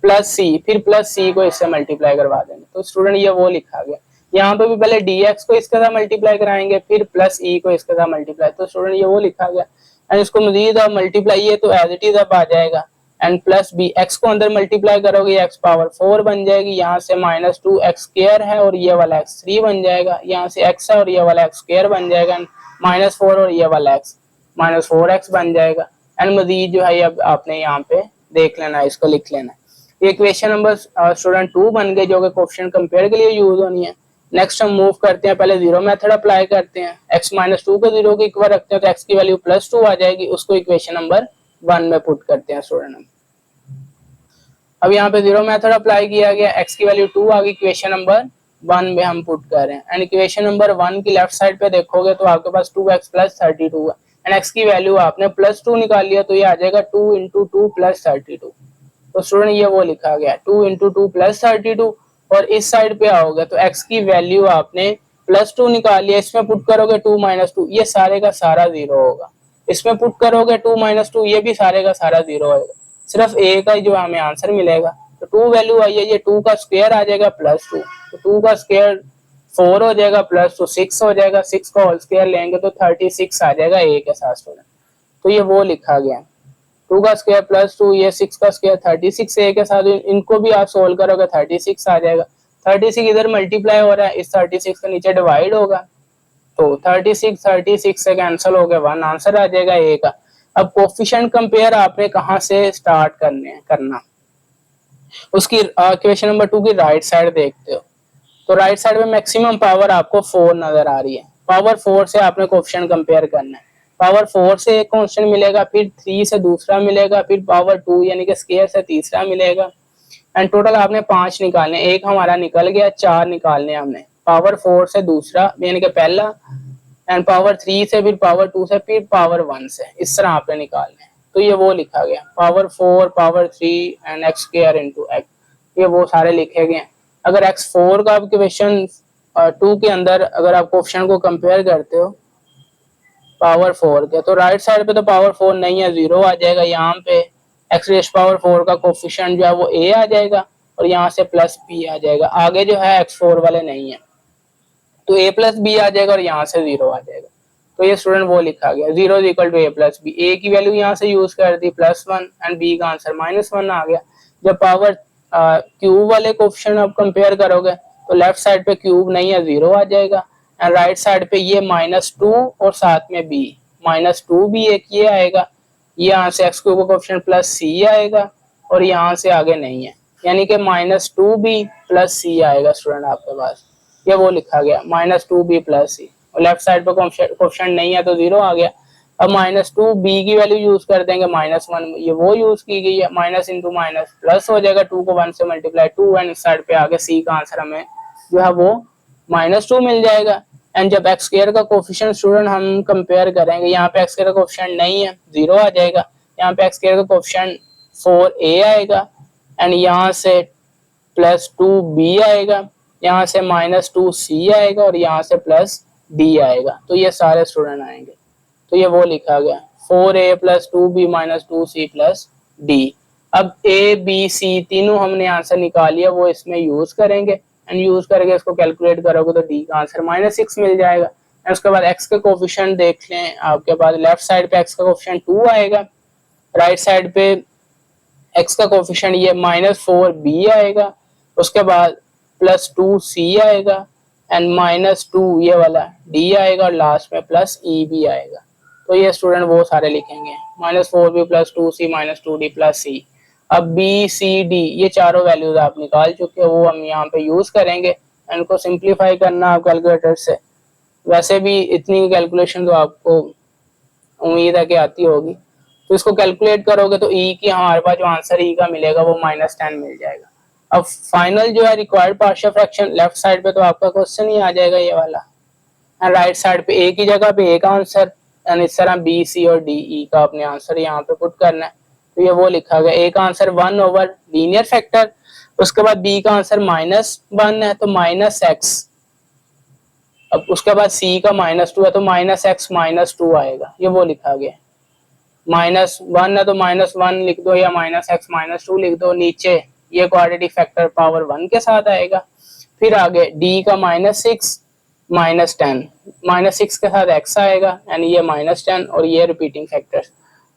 प्लस सी, फिर प्लस सी को इससे मल्टीप्लाई करवा देंगे, तो स्टूडेंट ये वो लिखा गया। यहाँ पे भी पहले dx को इसके साथ मल्टीप्लाई कराएंगे, फिर प्लस ई को इसके साथ मल्टीप्लाई, तो स्टूडेंट ये वो लिखा गया, एंड इसको मजीद अब मल्टीप्लाई, ये तो एज इट इज अब आ जाएगा, एंड प्लस बी एक्स को अंदर मल्टीप्लाई करोगे एक्स पावर 4 बन जाएगी, यहाँ से माइनस 2 एक्स स्क्वायर है और ये वाला एक्स 3 बन जाएगा, यहाँ से एक्स है और ये वाला एक्स स्क्वायर बन जाएगा, माइनस 4 और ये वाला एक्स माइनस 4x बन जाएगा, एंड मजीद जो है अब आपने यहाँ पे देख लेना है, इसको लिख लेना है। ये इक्वेशन नंबर स्टूडेंट 2 बन गए, जो कि कोएफिशिएंट कंपेयर के लिए यूज होनी है। नेक्स्ट हम मूव करते हैं, पहले जीरो मेथड अप्लाई करते हैं, x माइनस 2 को 0 के इक्वल रखते हैं तो x की वैल्यू प्लस 2 आ जाएगी, उसको इक्वेशन नंबर 1 में पुट करते हैं स्टूडेंट हम। अब यहाँ पे जीरो मेथड अप्लाई किया गया, x की वैल्यू 2 आ गई, इक्वेशन नंबर 1 में हम पुट कर रहे हैं, एंड इक्वेशन नंबर 1 की लेफ्ट साइड पे देखोगे तो आपके पास 2x प्लस 32 है, एंड x की वैल्यू आपने प्लस 2 निकाल लिया तो ये आ जाएगा 2 इंटू 2 प्लस 32, तो स्टूडेंट ये वो लिखा गया 2 इंटू 2 प्लस 32, और इस साइड पे आओगे तो x की वैल्यू आपने प्लस 2 निकाल लिया, इसमें पुट करोगे 2 माइनस 2, ये सारे का सारा 0 होगा, इसमें पुट करोगे 2 माइनस 2, ये भी सारे का सारा 0 होगा, सिर्फ a का जो हमें आंसर मिलेगा, तो 2 वैल्यू आई है, ये 2 का स्क्वायर आ जाएगा प्लस 2, तो 2 का स्क्वायर 4 हो जाएगा, प्लस 2 6 हो जाएगा, 6 का होल स्क्वायर लेंगे तो 36 आ जाएगा a के साथ स्टूडेंट, तो ये वो लिखा गया 2 का स्क्वायर प्लस 2, ये 6 का स्क्वायर 36 a के साथ, इनको भी आप सोल्व करोगे 36 आ जाएगा, 36 इधर मल्टीप्लाई हो रहा है, इस 36 के नीचे डिवाइड होगा, तो 36 से कैंसिल हो गया, 1 आंसर आ जाएगा a का। अब कोएफिशिएंट कंपेयर आपने कहाँ से स्टार्ट करना, उसकी इक्वेशन नंबर 2 की राइट साइड देखते हो, तो राइट साइड में मैक्सिमम पावर आपको 4 नजर आ रही है, पावर 4 से आपने कोएफिशिएंट कंपेयर करना है, पावर 4 से एक कांस्टेंट मिलेगा, फिर 3 से दूसरा मिलेगा, फिर पावर 2 यानी कि स्क्वायर से तीसरा मिलेगा, एंड टोटल आपने 5 निकालने, एक हमारा निकल गया, 4 निकालने हमने, पावर 4 से दूसरा यानी कि पहला, एंड पावर 3 से, फिर पावर 2 से, फिर पावर 1 से, इस तरह आपने निकालने। तो ये वो लिखा गया power 4 power 3 and x square into x, ये वो सारे लिखे गए। अगर x4 का आपके क्वेश्चन 2 के अंदर अगर आप कोफिशिएंट को कंपेयर करते हो पावर 4 के, तो राइट साइड पे तो पावर 4 नहीं है, 0 आ जाएगा। यहाँ पे x रेज पावर 4 का कोफिशिएंट जो है वो a आ जाएगा और यहाँ से प्लस b आ जाएगा। आगे जो है x4 वाले नहीं है, तो a प्लस b आ जाएगा और यहाँ से 0 आ जाएगा। तो ये स्टूडेंट वो लिखा गया 0 is equal to a plus b, a की वैल्यू यहाँ से यूज कर दी +1 एंड b का आंसर -1 आ गया। जब पावर क्यूब वाले कोफिशिएंट आप कंपेयर करोगे तो लेफ्ट साइड पे क्यूब नहीं है, 0 आ जाएगा, एंड राइट साइड पे ये -2 और साथ में b, -2 भी एक ये आएगा, यहाँ से एक्स क्यूब का कोफिशिएंट प्लस c आएगा और यहाँ से आगे नहीं है, यानी कि -2b प्लस c आएगा स्टूडेंट आपके पास। ये वो लिखा गया -2b प्लस c, और लेफ्ट साइड पे कोफिशिएंट नहीं है तो 0 आ गया। अब -2b की वैल्यू यूज कर देंगे -1, ये वो यूज की गई है, माइनस इंटू माइनस प्लस हो जाएगा, 2 को 1 से मल्टीप्लाई 2, एंड इस साइड पे आगे c का आंसर हमें जो है वो -2 मिल जाएगा। एंड जब एक्स स्क्वायर का कोफिशिएंट स्टूडेंट हम कंपेयर करेंगे, यहाँ पे एक्स स्क्वायर का कोफिशिएंट नहीं है, 0 आ जाएगा, यहाँ पे एक्स स्क्वायर का कोफिशिएंट 4a आएगा एंड यहाँ से +2b आएगा, यहाँ से -2c आएगा और यहाँ से +d आएगा। तो ये सारे स्टूडेंट आएंगे, तो ये वो लिखा गया 4a + 2b - 2c + d। अब a b c तीनों हमने आंसर निकाल लिया, वो इसमें यूज करेंगे, एंड यूज करके इसको कैलकुलेट करोगे तो d का आंसर -6 मिल जाएगा। एंड उसके बाद x का कोफिशिएंट देख लें, आपके पास लेफ्ट साइड पे x का कोफिशिएंट 2 आएगा, राइट साइड पे x का कोफिशिएंट ये -4b आएगा, उसके बाद +2c आएगा एंड -2 ये वाला d आएगा और लास्ट में +e भी आएगा। तो ये स्टूडेंट वो सारे लिखेंगे -4b + 2c - 2d + c। अब b c d ये चारों वैल्यूज आप निकाल चुके हो, वो हम यहाँ पे यूज करेंगे, इनको सिंप्लीफाई करना आप कैलकुलेटर से। वैसे भी इतनी कैलकुलेशन तो आपको उम्मीद है कि आती होगी, तो इसको कैलकुलेट करोगे तो e की हमारे पास जो आंसर e का मिलेगा वो -10 मिल जाएगा। अब फाइनल जो है required partial fraction, left side पे तो आपका क्वेश्चन ही आ जाएगा ये वाला, एंड राइट साइड पे a की जगह पे a का आंसर, एंड इस तरह b c और d e का अपने आंसर यहाँ पे पुट करना है। तो ये वो लिखा गया, a का आंसर 1 ओवर लीनियर फैक्टर, उसके बाद b का आंसर -1 है तो -x, अब उसके बाद c का -2 है तो -x - 2 आएगा, ये वो लिखा गया। -1 है तो -1 लिख दो या -x - 2 लिख दो, नीचे ये क्वाड्रेटिक फैक्टर पावर 1 के साथ आएगा। फिर आगे d का -6 -10, -6 के साथ x आएगा एंड ये -10 और ये रिपीटिंग फैक्टर्स।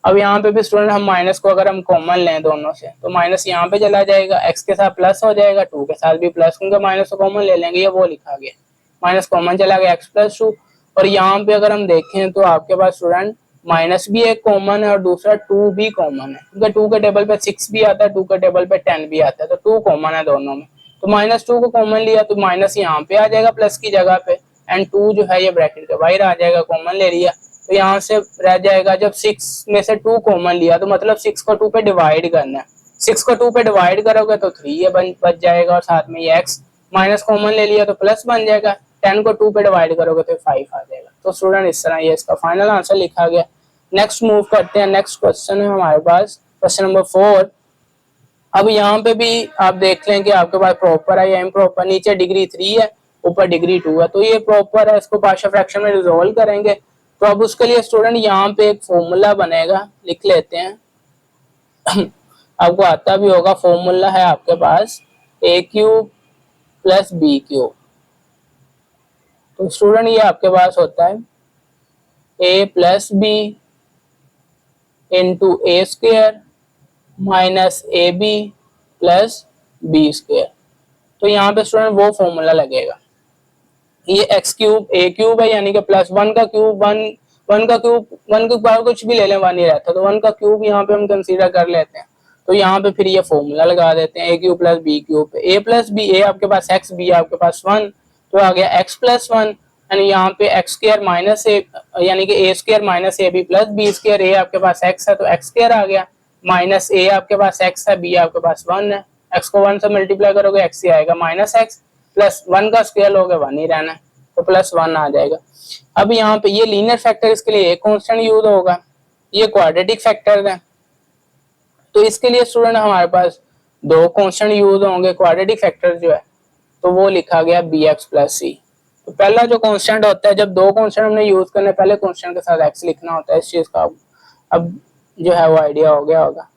अब यहाँ पे भी स्टूडेंट हम माइनस को अगर हम कॉमन लें दोनों से तो माइनस यहाँ पे चला जाएगा, x के साथ प्लस हो जाएगा, 2 के साथ भी प्लस, क्योंकि माइनस को कॉमन ले लेंगे, ये वो लिखा गया माइनस कॉमन चला गया x + 2। और यहाँ पे अगर हम देखें तो आपके पास स्टूडेंट माइनस भी एक कॉमन है और दूसरा 2 भी कॉमन है, क्योंकि 2 के टेबल पे 6 भी आता है, 2 के टेबल पे 10 भी आता है, तो 2 कॉमन है दोनों में। तो -2 को कॉमन लिया तो माइनस यहाँ पे आ जाएगा प्लस की जगह पे, एंड 2 जो है ये ब्रैकेट के बाहर आ जाएगा, कॉमन ले लिया तो यहाँ से रह जाएगा। जब 6 में से 2 कॉमन लिया तो मतलब 6 को 2 पे डिवाइड करना है, 6 को 2 पे डिवाइड करोगे तो 3 ये बच जाएगा और साथ में ये x, माइनस कॉमन ले लिया तो प्लस बन जाएगा, 10 को 2 पे डिवाइड करोगे तो 5 आ जाएगा। तो स्टूडेंट इस तरह ये इसका फाइनल आंसर लिखा गया। नेक्स्ट मूव करते हैं, नेक्स्ट क्वेश्चन है हमारे पास क्वेश्चन नंबर 4। अब यहाँ पे भी आप देख लें कि आपके पास प्रॉपर है या इम्प्रॉपर, नीचे डिग्री 3 है, ऊपर डिग्री 2 है, तो ये प्रॉपर है, इसको पार्शियल फ्रैक्शन में रिजोल्व करेंगे। तो अब उसके लिए स्टूडेंट यहाँ पे एक फॉर्मूला बनेगा, लिख लेते हैं आपको आता भी होगा, फॉर्मूला है आपके पास a³ + b³। तो स्टूडेंट ये आपके पास होता है a + b * a² - ab + b²। तो यहाँ पे स्टूडेंट वो फॉर्मूला लगेगा, ये x³ a³ है यानी कि +1 का क्यूब, 1 का क्यूब, 1 के पावर कुछ भी ले लें 1 ही रहता है, तो 1 का क्यूब यहाँ पे हम कंसीडर कर लेते हैं। तो यहाँ पे फिर ये फॉर्मूला लगा देते हैं a³ + b³ पे, a + b, a आपके पास x, b आपके पास 1, तो आ गया x + 1, यानी यहाँ पे x² - a यानी कि a² - ab + b², a आपके पास x है तो x² आ गया, माइनस a आपके पास x है, b आपके पास 1 है, x को 1 से मल्टीप्लाई करोगे x ही आएगा, माइनस एक्स प्लस 1 का स्क्वायर लोगे 1 ही रहना है, तो प्लस 1 आ जाएगा। अब यहाँ पे ये लीनियर फैक्टर, इसके लिए एक कांस्टेंट यूज होगा, ये क्वाड्रेटिक फैक्टर है, तो इसके लिए स्टूडेंट हमारे पास दो कांस्टेंट यूज होंगे क्वाड्रेटिक फैक्टर जो है, तो वो लिखा गया bx प्लस सी। तो पहला जो कांस्टेंट होता है, जब दो कांस्टेंट हमने यूज करने, पहले कांस्टेंट के साथ x लिखना होता है, इस चीज का अब जो है वो आइडिया हो गया होगा।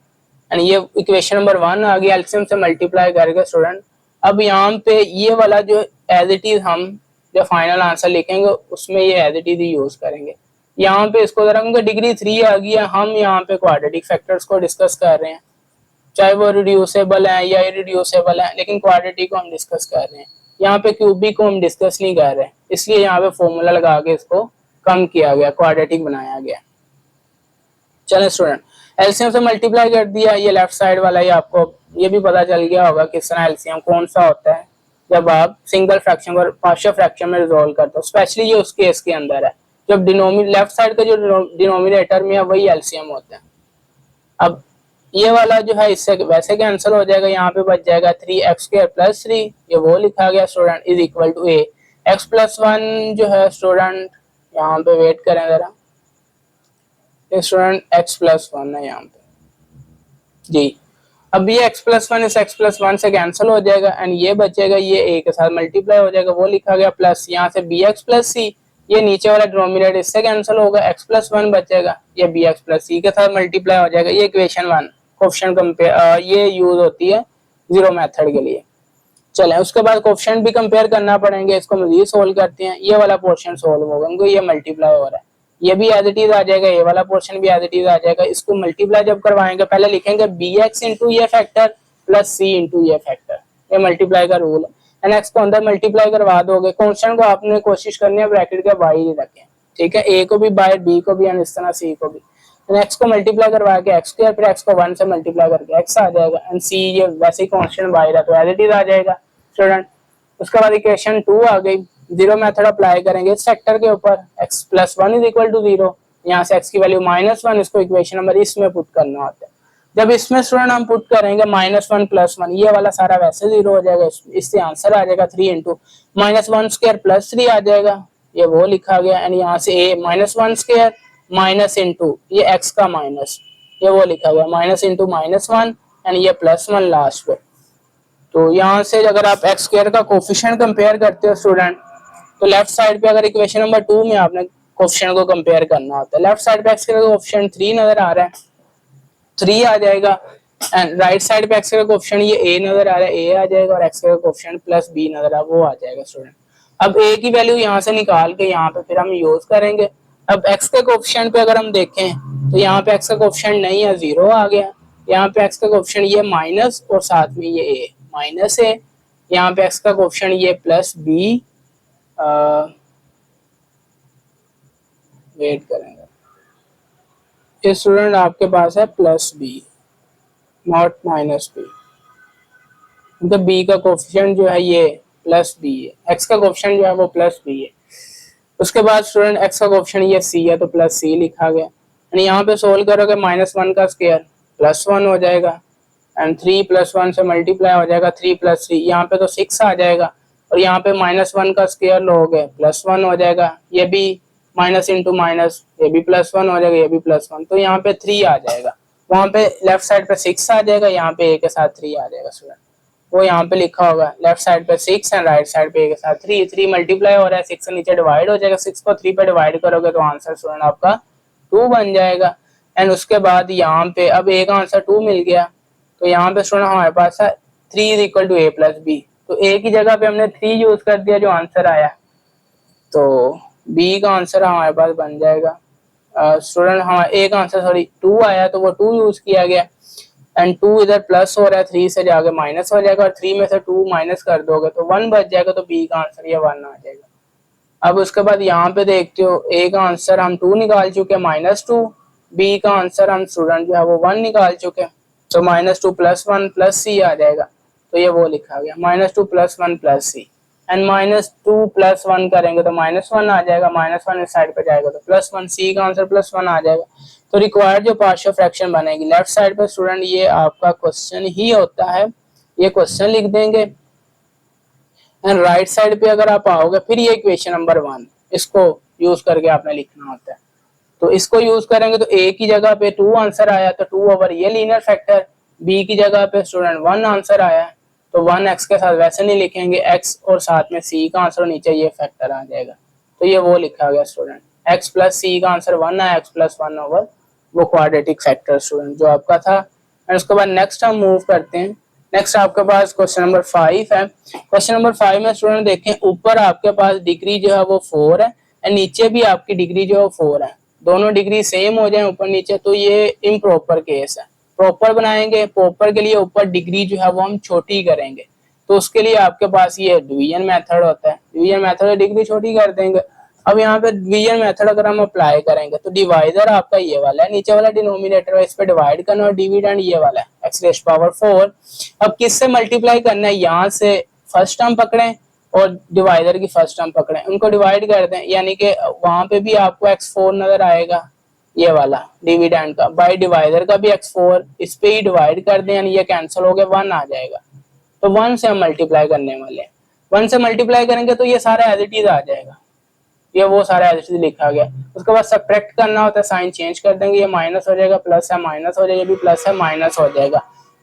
एंड ये इक्वेशन नंबर 1 आ गया, एलसीएम से मल्टीप्लाई करके स्टूडेंट। अब यहाँ पे ये वाला जो एज इट इज हम जो फाइनल आंसर लिखेंगे उसमें ये एज इट इज यूज करेंगे। यहाँ पे इसको जरा, क्योंकि डिग्री 3 आ गई है, हम यहाँ पे क्वाड्रेटिक फैक्टर्स को डिस्कस कर रहे हैं, चाहे वो रिड्यूसेबल है या इरिड्यूसेबल है, लेकिन क्वाड्रेटिक को हम डिस्कस कर रहे हैं। यहाँ पे क्यूबिक को हम डिस्कस नहीं कर रहे हैं, इसलिए यहाँ पे फॉर्मूला लगा के इसको कम किया गया, क्वाड्रेटिक बनाया गया। चलो स्टूडेंट, एलसीएम से मल्टीप्लाई कर दिया, ये लेफ्ट साइड वाला, ये आपको ये भी पता चल गया होगा किस तरह एलसीएम कौन सा होता है जब आप सिंगल फ्रैक्शन और पार्शियल फ्रैक्शन में रिजॉल्व करते हो, स्पेशली ये उस केस के अंदर है जब लेफ्ट साइड का जो डिनोमिनेटर में है वही एलसीएम होता है। अब ये वाला जो है इससे वैसे कैंसिल हो जाएगा, यहाँ पे बच जाएगा 3x² प्लस 3, ये वो लिखा गया student, is equal to a x plus 1 जो है स्टूडेंट, यहाँ पे वेट करें जरा, स्टूडेंट x प्लस 1 है यहाँ पे जी। अब ये x प्लस 1 इस x प्लस 1 से कैंसिल हो जाएगा एंड ये बचेगा, ये a के साथ मल्टीप्लाई हो जाएगा, वो लिखा गया प्लस, यहाँ से bx प्लस c, ये नीचे वाला डिनोमिनेटर इससे कैंसिल होगा, x प्लस 1 बचेगा, ये bx प्लस c के साथ मल्टीप्लाई हो जाएगा। ये इक्वेशन 1 कोएफिशिएंट कंपेयर ये यूज होती है जीरो मेथड के लिए। चलें, उसके बाद कोएफिशिएंट भी कंपेयर करना पड़ेंगे, इसको मजीद सोल्व करते हैं। ये वाला पोर्शन सोल्व होगा क्योंकि ये मल्टीप्लाई हो रहा है, ये भी एज इट इज आ जाएगा, ये वाला पोर्शन भी एज इट इज आ जाएगा। इसको मल्टीप्लाई जब करवाएंगे पहले लिखेंगे bx इंटू ये फैक्टर प्लस c इंटू ये फैक्टर, ये मल्टीप्लाई का रूल है। एंड x को अंदर मल्टीप्लाई करवा दोगे, कांस्टेंट को आपने कोशिश करनी है ब्रैकेट के बाहर ही रखें, ठीक है, a को भी बाहर, b को भी एंड इस तरह c को भी। x को मल्टीप्लाई करवा के x स्क्वायर, फिर x को 1 से मल्टीप्लाई करके x आ जाएगा एंड c ये वैसे ही कांस्टेंट बाहर है तो एज इट इज आ जाएगा स्टूडेंट। उसके बाद इक्वेशन 2 आ गई, जीरो मेथड अप्लाई करेंगे इस सेक्टर के ऊपर, x plus 1 is equal to 0, यहाँ से x की वैल्यू -1, इसको इक्वेशन नंबर इसमें पुट करना होता है। जब इसमें स्टूडेंट हम पुट करेंगे -1 प्लस 1, ये वाला सारा वैसे 0 हो जाएगा, इससे आंसर आ जाएगा 3 इंटू -1 स्क्वायर प्लस 3 आ जाएगा, ये वो लिखा गया एंड यहाँ से a -1 स्क्वायर माइनस इंटू ये x का माइनस, ये वो लिखा गया माइनस इंटू -1 एंड ये +1 लास्ट पे। तो यहाँ से अगर आप x स्क्वायर का कोफिशिएंट कंपेयर करते हो स्टूडेंट, तो लेफ्ट साइड पे अगर इक्वेशन नंबर 2 में आपने कोफिशिएंट को कंपेयर करना होता है, लेफ्ट साइड पे x स्क्वायर का कोफिशिएंट 3 नजर आ रहा है, 3 आ जाएगा एंड राइट साइड पे x स्क्वायर का कोफिशिएंट ये a नजर आ रहा है, a आ जाएगा और x स्क्वायर का कोफिशिएंट प्लस b नजर आ वो आ जाएगा स्टूडेंट। अब a की वैल्यू यहाँ से निकाल के यहाँ पे फिर हम यूज करेंगे। अब x के कोफिशिएंट पे अगर हम देखें तो यहाँ पे x का कोफिशिएंट नहीं है, 0 आ गया, यहाँ पे x का कोफिशिएंट ये माइनस और साथ में ये a माइनस है, यहाँ पे x का कोफिशिएंट ये प्लस b, वेट करेंगे, ये स्टूडेंट आपके पास है plus b not minus b, तो b का कोफिशिएंट जो है ये प्लस b है, x का कोफिशिएंट जो है वो प्लस b है। उसके बाद स्टूडेंट x का कोफिशिएंट ये c है तो प्लस c लिखा गया एंड यहाँ पे सोल्व करोगे -1 का स्क्वायर +1 हो जाएगा एंड 3 + 1 से मल्टीप्लाई हो जाएगा, 3 + 3 यहाँ पे तो 6 आ जाएगा और यहाँ पे -1 का स्क्वायर लोगे +1 हो जाएगा, ये भी माइनस इंटू माइनस, ये भी +1 हो जाएगा, ये भी +1, तो यहाँ पे 3 आ जाएगा, वहाँ पे लेफ्ट साइड पे 6 आ जाएगा, यहाँ पे a के साथ 3 आ जाएगा स्टूडेंट, वो यहाँ पे लिखा होगा लेफ्ट साइड पे 6 एंड राइट साइड पे a के साथ 3, 3 मल्टीप्लाई हो रहा है, 6 से नीचे डिवाइड हो जाएगा, 6 को 3 पे डिवाइड करोगे तो आंसर स्टूडेंट आपका 2 बन जाएगा एंड उसके बाद यहाँ पे अब a का आंसर 2 मिल गया, तो यहाँ पे स्टूडेंट हमारे पास है 3 = a + b, तो a की जगह पे हमने 3 यूज कर दिया जो आंसर आया, तो b का आंसर हमारे पास बन जाएगा स्टूडेंट, हमारा a का आंसर सॉरी 2 आया तो वो 2 यूज किया गया एंड 2 इधर प्लस हो रहा है, 3 से जाके माइनस हो जाएगा और 3 में से 2 माइनस कर दोगे तो 1 बच जाएगा, तो b का आंसर ये 1 आ जाएगा। अब उसके बाद यहाँ पे देखते हो a का आंसर हम 2 निकाल चुके -2, b का आंसर हम स्टूडेंट जो है वो 1 निकाल चुके, तो -2 + 1 + c आ जाएगा, तो ये वो लिखा गया -2 + 1 + c एंड -2 + 1 करेंगे तो -1 आ जाएगा, -1 इस साइड पे जाएगा तो +1, c का आंसर +1 आ जाएगा। तो रिक्वायर्ड जो पार्शियल फ्रैक्शन बनेगी लेफ्ट साइड पे स्टूडेंट, ये आपका क्वेश्चन ही होता है ये क्वेश्चन लिख देंगे एंड राइट साइड पे अगर आप आओगे फिर ये इक्वेशन नंबर 1, इसको यूज करके आपने लिखना होता है। तो इसको यूज करेंगे तो a की जगह पे 2 आंसर आया तो 2 ओवर ये लीनियर फैक्टर, b की जगह पे स्टूडेंट 1 आंसर आया तो 1 x के साथ वैसे नहीं लिखेंगे, x और साथ में c का आंसर नीचे ये फैक्टर आ जाएगा। तो ये वो लिखा गया स्टूडेंट, x प्लस c का आंसर 1 आया, x प्लस 1 ओवर वो क्वाड्रेटिक फैक्टर स्टूडेंट जो आपका था। एंड उसके बाद नेक्स्ट हम मूव करते हैं। नेक्स्ट आपके पास क्वेश्चन नंबर 5 है। क्वेश्चन नंबर 5 में स्टूडेंट देखें, ऊपर आपके पास डिग्री जो है वो 4 है एंड नीचे भी आपकी डिग्री जो है 4 है, दोनों डिग्री सेम हो जाए ऊपर नीचे तो ये इम्प्रॉपर केस है। प्रॉपर बनाएंगे, प्रॉपर के लिए ऊपर डिग्री जो है वो हम छोटी करेंगे, तो उसके लिए आपके पास ये डिवीजन मेथड होता है। डिवीजन मेथड डिग्री छोटी कर देंगे। अब यहाँ पे डिवीजन मेथड अगर हम अप्लाई करेंगे तो डिवाइडर आपका ये वाला है, नीचे वाला डिनोमिनेटर है, इस पे डिवाइड करना और डिविडेंड ये वाला है x रेज़ पावर 4। अब किससे मल्टीप्लाई करना है, यहाँ से फर्स्ट टर्म पकड़ें और डिवाइडर की फर्स्ट टर्म पकड़ें, उनको डिवाइड कर दें, यानी कि वहां पे भी आपको x4 नजर आएगा ये वाला डिविडेंड का, बाय डिवाइडर का भी x4, इस पे ही डिवाइड कर दें यानी ये कैंसिल हो गया, 1 आ जाएगा। तो 1 से हम मल्टीप्लाई करने वाले हैं, 1 से मल्टीप्लाई करेंगे तो ये सारा एज इट इज आ जाएगा, ये वो सारा एज इट इज लिखा गया। उसके बाद सब्ट्रैक्ट करना होता है, साइन चेंज कर देंगे, ये माइनस हो जाएगा, प्लस है माइनस हो जाएगा, भी प्लस है माइनस हो जाएगा।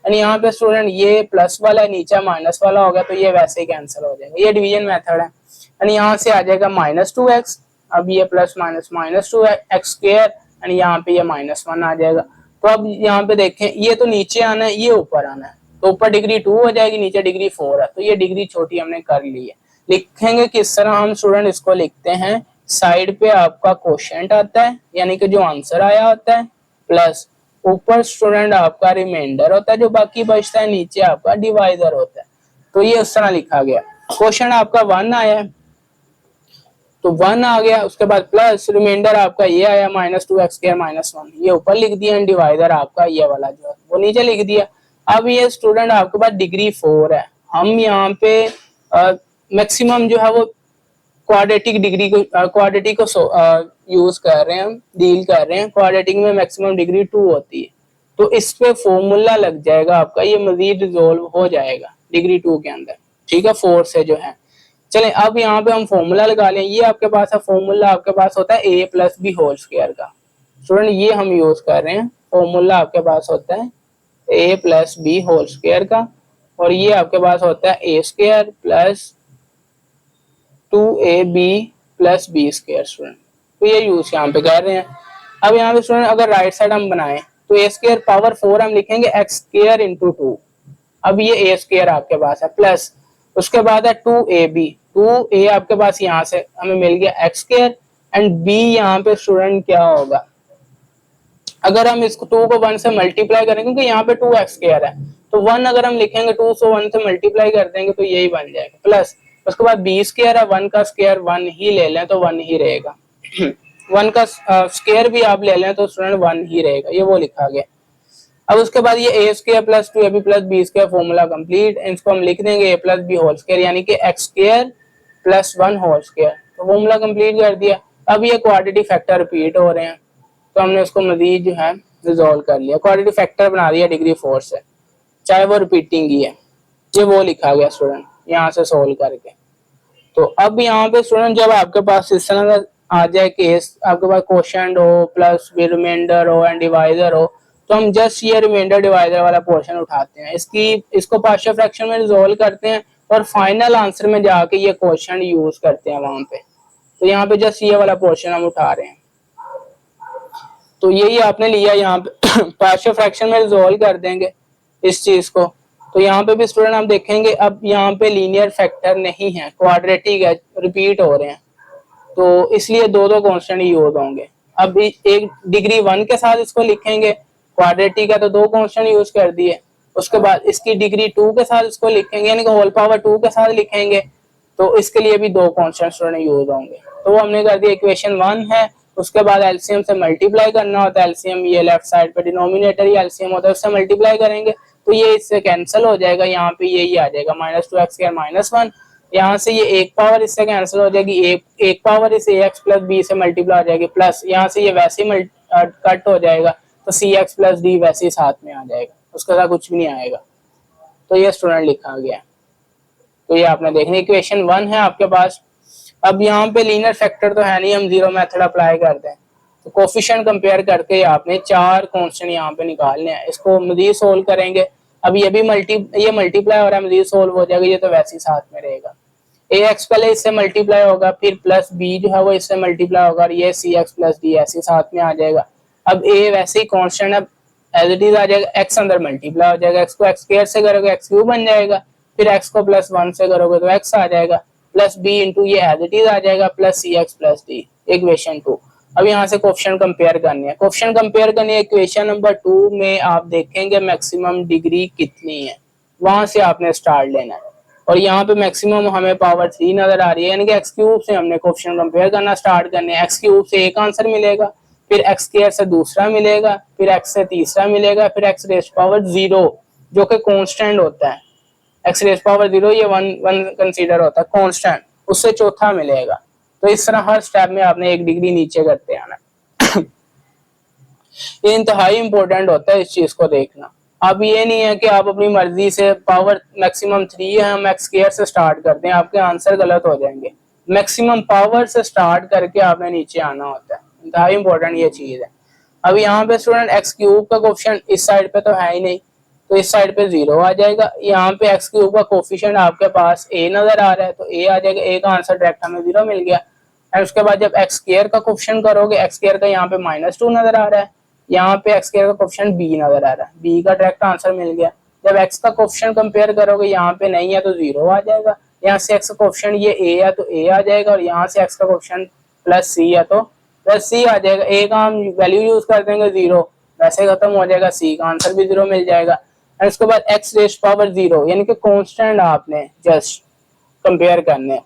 यानी यहाँ पे स्टूडेंट ये प्लस वाला है, नीचे माइनस वाला हो गया तो ये वैसे ही कैंसिल हो जाएगा, ये डिवीजन मेथड है। यानी यहाँ से आ जाएगा -2x, अब ये plus minus -2x square and यहाँ पे ये -1 आ जाएगा। तो अब यहाँ पे देखें, ये तो नीचे आना है, ये ऊपर आना है, तो ऊपर डिग्री 2 हो जाएगी, नीचे डिग्री 4 है, तो ये डिग्री छोटी हमने कर ली है। लिखेंगे किस तरह हम स्टूडेंट, इसको लिखते हैं साइड पे आपका क्वोशिएंट आता है यानी कि जो आंसर आया होता है, प्लस ऊपर स्टूडेंट आपका रिमाइंडर होता है जो बाकी बचता है, नीचे आपका डिवाइडर होता है। तो ये उस तरह लिखा गया। क्वोशिएंट आपका 1 आया तो 1 आ गया, उसके बाद प्लस रिमाइंडर आपका ये आया -2x² -1, ये ऊपर लिख दिया, डिवाइडर आपका ये वाला जो है वो नीचे लिख दिया। अब ये स्टूडेंट आपके पास डिग्री 4 है, हम यहाँ पे मैक्सिमम जो है वो क्वाड्रेटिक डिग्री को क्वाड्रेटिक को यूज कर रहे हैं, हम डील कर रहे हैं। क्वाड्रेटिक में मैक्सिमम डिग्री 2 होती है, तो इस पे फॉर्मूला लग जाएगा आपका, ये मजीद रिजोल्व हो जाएगा डिग्री 2 के अंदर, ठीक है, 4 से जो है। चलें अब यहाँ पे हम फॉर्मूला लगा लें, ये आपके पास है फॉर्मूला, आपके पास होता है a + b होल स्क्वायर का। स्टूडेंट ये हम यूज कर रहे हैं, फॉर्मूला आपके पास होता है a + b होल स्क्वायर का, और ये आपके पास होता है a² + 2ab + b square student. तो ये यूज यहाँ पे कर रहे हैं। अब यहाँ पे स्टूडेंट अगर राइट साइड हम बनाएं तो a² पावर 4 हम लिखेंगे x² × 2। अब ये a² आपके पास है, प्लस उसके बाद है 2ab, 2a आपके पास यहाँ से हमें मिल गया x² एंड b यहाँ पे स्टूडेंट क्या होगा, अगर हम इसको 2 को 1 से मल्टीप्लाई करेंगे क्योंकि यहाँ पे 2x² है, तो 1 अगर हम लिखेंगे 2 से 1 से मल्टीप्लाई कर देंगे तो यही बन जाएगा, प्लस उसके बाद b² है, 1 का स्क्वायर 1 ही ले लें तो 1 ही रहेगा 1 का स्क्वायर भी आप ले लें तो स्टूडेंट 1 ही रहेगा, ये वो लिखा गया। अब उसके बाद ये a² + 2ab + b² formula complete, इसको हम लिख देंगे a + b होल स्क्वायर यानी कि x² + 1 होल स्क्वायर, तो फॉर्मूला कंप्लीट कर दिया। अब ये क्वाड्रेटिक फैक्टर रिपीट हो रहे हैं तो हमने उसको मजीद जो है रिजोल्व कर लिया, क्वाड्रेटिक फैक्टर बना दिया डिग्री 4 से, चाहे वो रिपीटिंग ही है, ये वो लिखा गया स्टूडेंट यहाँ से सोल्व करके। तो अब यहाँ पे स्टूडेंट जब आपके पास इस तरह का आ जाए केस, आपके पास क्वोशिएंट हो प्लस रिमाइंडर हो एंड डिवाइडर हो, तो हम जस्ट ये रिमाइंडर डिवाइडर वाला पोर्शन उठाते हैं, इसको पार्शियल फ्रैक्शन में रिजोल्व करते हैं और फाइनल आंसर में जाके ये क्वोशिएंट यूज करते हैं वहां पे। तो यहाँ पे जस्ट ये वाला पोर्शन हम उठा रहे हैं, तो यही आपने लिया यहाँ पे पार्शियल फ्रैक्शन में रिजोल्व कर देंगे इस चीज को। तो यहाँ पे भी स्टूडेंट आप देखेंगे अब यहाँ पे लीनियर फैक्टर नहीं है, क्वाड्रेटिक है, रिपीट हो रहे हैं, तो इसलिए दो कांस्टेंट यूज होंगे। अब एक डिग्री 1 के साथ इसको लिखेंगे, क्वाड्रेटिक है तो 2 कांस्टेंट यूज कर दिए, उसके बाद इसकी डिग्री 2 के साथ इसको लिखेंगे यानी कि होल पावर 2 के साथ लिखेंगे, तो इसके लिए भी 2 कांस्टेंट स्टूडेंट यूज होंगे। तो वो हमने कर दिया, इक्वेशन 1 है, उसके बाद एलसीएम से मल्टीप्लाई करना होता है, एलसीएम ये लेफ्ट साइड पे डिनोमिनेटर ही एलसीएम होता है, उससे मल्टीप्लाई करेंगे तो ये इससे कैंसिल हो जाएगा, यहाँ पे यही आ जाएगा -2x² -1, यहाँ से ये एक पावर इससे कैंसिल हो जाएगी, एक पावर इस ax + b से मल्टीप्लाई हो जाएगी, प्लस यहाँ से ये वैसे ही कट हो जाएगा तो cx + d वैसे ही साथ में आ जाएगा, उसके साथ कुछ भी नहीं आएगा। तो ये स्टूडेंट लिखा गया। तो ये आपने देखनी, इक्वेशन 1 है आपके पास। अब यहाँ पे लीनियर फैक्टर तो है नहीं, हम जीरो मेथड अप्लाई करते हैं। तो कोफिशिएंट कंपेयर करके आपने 4 कांस्टेंट यहाँ पे निकालने हैं, इसको मजीद सोल्व करेंगे। अब ये भी ये मल्टीप्लाई हो रहा है, मजीद सोल्व हो जाएगा, ये तो वैसे ही साथ में रहेगा। ए एक्स पहले इससे मल्टीप्लाई होगा, फिर प्लस बी जो है वो इससे मल्टीप्लाई होगा, और ये सी एक्स प्लस डी ऐसे साथ में आ जाएगा। अब ए वैसे ही कांस्टेंट, अब एज इट इज आ जाएगा, एक्स अंदर मल्टीप्लाई हो जाएगा, एक्स को एक्स स्क्वायर से करोगे एक्स क्यूब बन जाएगा, फिर एक्स को प्लस 1 से करोगे तो एक्स आ जाएगा, प्लस बी इंटू ये एज इट इज आ जाएगा, plus c x plus D, equation 2। अब यहाँ से कोफिशिएंट कंपेयर करनी है, कोफिशिएंट कंपेयर करनी है। इक्वेशन नंबर 2 में आप देखेंगे मैक्सिमम डिग्री कितनी है, वहां से आपने स्टार्ट लेना है। और यहाँ पे मैक्सिमम हमें पावर 3 नजर आ रही है, यानी कि एक्स क्यूब से हमने कोफिशिएंट कंपेयर करना स्टार्ट करने। एक्स क्यूब से एक आंसर मिलेगा, फिर एक्स स्क्वायर से दूसरा मिलेगा, फिर एक्स से तीसरा मिलेगा, फिर एक्स रेज़ पावर 0 जो कि कांस्टेंट होता है, एक्स रेज़ पावर 0 ये वन कंसीडर होता है कांस्टेंट, उससे चौथा मिलेगा। तो इस तरह हर स्टेप में आपने 1 डिग्री नीचे करते आना। ये इंतहाई इंपॉर्टेंट होता है इस चीज को देखना। अब ये नहीं है कि आप अपनी मर्जी से पावर मैक्सिमम 3 है हम एक्स स्क्वायर से स्टार्ट करते हैं, आपके आंसर गलत हो जाएंगे। मैक्सिमम पावर से स्टार्ट करके आपने नीचे आना होता है, इंतहाई इंपॉर्टेंट ये चीज है। अब यहाँ पे स्टूडेंट एक्स क्यूब का कोफिशिएंट इस साइड पे तो है ही नहीं, तो इस साइड पे 0 आ जाएगा। यहाँ पे एक्स क्यूब का कोफिशिएंट आपके पास a नजर आ रहा है, तो a आ जाएगा, a का आंसर डायरेक्ट हमें 0 मिल गया। और उसके बाद जब एक्स स्क्वायर का कोफिशिएंट करोगे, एक्स स्क्वायर का यहाँ पे -2 नजर आ रहा है, यहाँ पे एक्स स्क्वायर का कोफिशिएंट b नजर आ रहा है, b का डायरेक्ट आंसर मिल गया। जब x का कोफिशिएंट कंपेयर करोगे, यहाँ पे नहीं है तो 0 आ जाएगा। यहाँ से x का कोफिशिएंट ये a है तो a आ जाएगा, और यहाँ से x का कोफिशिएंट प्लस c है तो प्लस c आ जाएगा। a का हम वैल्यू यूज कर देंगे 0, वैसे खत्म हो जाएगा, c का आंसर भी 0 मिल जाएगा। और उसके बाद x रेज़ पावर 0 यानी कि कांस्टेंट आपने जस्ट कंपेयर करने।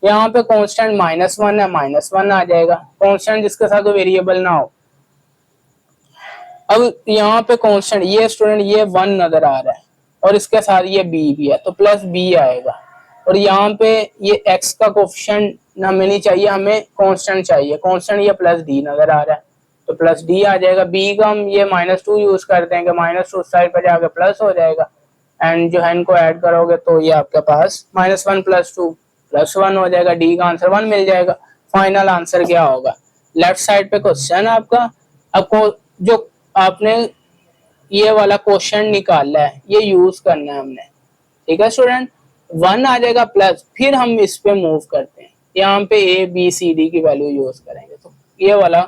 यहाँ पे कांस्टेंट -1 है, -1 आ जाएगा, कांस्टेंट जिसके साथ कोई वेरिएबल ना हो। अब यहाँ पे कांस्टेंट ये स्टूडेंट ये 1 नजर आ रहा है, और इसके साथ ये b भी है, तो प्लस b आएगा। और यहाँ पे ये x का कोफिशिएंट हमें नहीं चाहिए, हमें कांस्टेंट चाहिए, कांस्टेंट ये प्लस d नजर आ रहा है, तो प्लस d आ जाएगा। b का हम ये -2 यूज कर देंगे, -2 साइड पर जाकर प्लस हो जाएगा, एंड जो है इनको ऐड करोगे तो ये आपके पास -1 + 2 + 1 हो जाएगा, d का आंसर 1 मिल जाएगा। फाइनल आंसर क्या होगा? लेफ्ट साइड पे क्वेश्चन आपका, आपको जो आपने ये वाला क्वेश्चन निकाला है ये यूज करना है हमने, ठीक है स्टूडेंट। 1 आ जाएगा प्लस, फिर हम इस पे मूव करते हैं, यहाँ पे a b c d की वैल्यू यूज करेंगे, तो ये वाला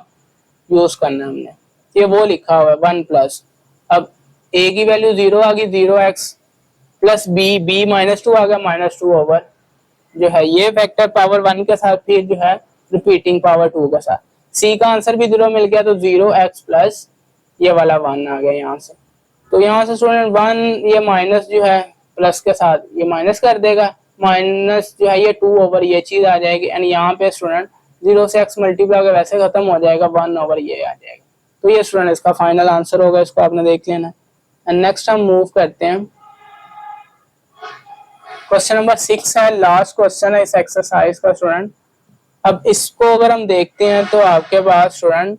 यूज करना है हमने, ये वो लिखा हुआ है 1 प्लस। अब a की वैल्यू 0 आ गई, 0x प्लस b -2 आ गया, -2 ओवर जो है ये फैक्टर पावर 1 के साथ, फिर जो है रिपीटिंग पावर 2 के साथ। c का आंसर भी 0 मिल गया, तो 0x प्लस ये वाला 1 आ गया यहाँ से। तो यहाँ से स्टूडेंट 1 ये माइनस जो है प्लस के साथ ये माइनस कर देगा, माइनस जो है ये 2 ओवर ये चीज आ जाएगी, एंड यहाँ पे स्टूडेंट 0 से x मल्टीप्लाई होकर वैसे खत्म हो जाएगा, 1 ओवर ये आ जाएगा। तो ये स्टूडेंट इसका फाइनल आंसर होगा, इसको आपने देख लेना। एंड नेक्स्ट हम मूव करते हैं, क्वेश्चन नंबर 6 है, लास्ट क्वेश्चन है इस एक्सरसाइज का स्टूडेंट। अब इसको अगर हम देखते हैं तो आपके पास स्टूडेंट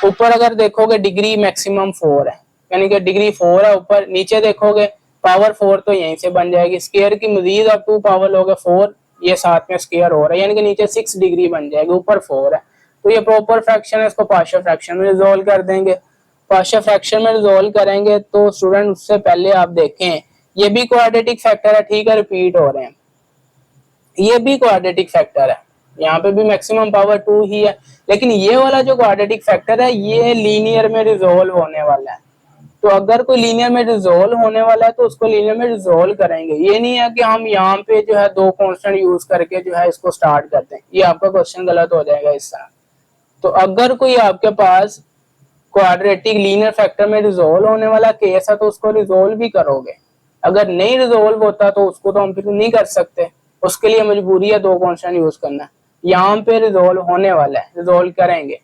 ऊपर अगर देखोगे डिग्री मैक्सिमम 4 है, यानी कि डिग्री 4 है ऊपर, नीचे देखोगे पावर 4 तो यहीं से बन जाएगी, स्क्वायर की मजीद अब 2 पावर लोगे 4, ये साथ में स्क्वायर हो रहा है, यानी कि नीचे 6 डिग्री बन जाएगी, ऊपर 4 है। तो ये प्रॉपर फ्रैक्शन है, इसको पार्शियल फ्रैक्शन में रिजॉल्व कर देंगे। पार्शियल फ्रैक्शन में रिजॉल्व करेंगे तो स्टूडेंट उससे पहले आप देखें ये भी क्वाड्रेटिक फैक्टर है, ठीक है, रिपीट हो रहे हैं, ये भी क्वाड्रेटिक फैक्टर है, यहाँ पे भी मैक्सिमम पावर 2 ही है, लेकिन ये वाला जो क्वाड्रेटिक फैक्टर है ये लीनियर में रिजॉल्व होने वाला है। तो अगर कोई लीनियर में रिजॉल्व होने वाला है तो उसको लीनियर में रिजॉल्व करेंगे, ये नहीं है कि हम यहाँ पे जो है 2 कांस्टेंट यूज करके जो है इसको स्टार्ट करते हैं, ये आपका क्वेश्चन गलत हो जाएगा इस तरह। तो अगर कोई आपके पास क्वाड्रेटिक लीनियर फैक्टर में रिजॉल्व होने वाला केस है तो उसको रिजॉल्व भी करोगे, अगर नहीं रिजॉल्व होता तो उसको तो हम फिर नहीं कर सकते, उसके लिए मजबूरी है 2 कांस्टेंट यूज करना। यहाँ पे रिजॉल्व होने वाला है, रिजॉल्व करेंगे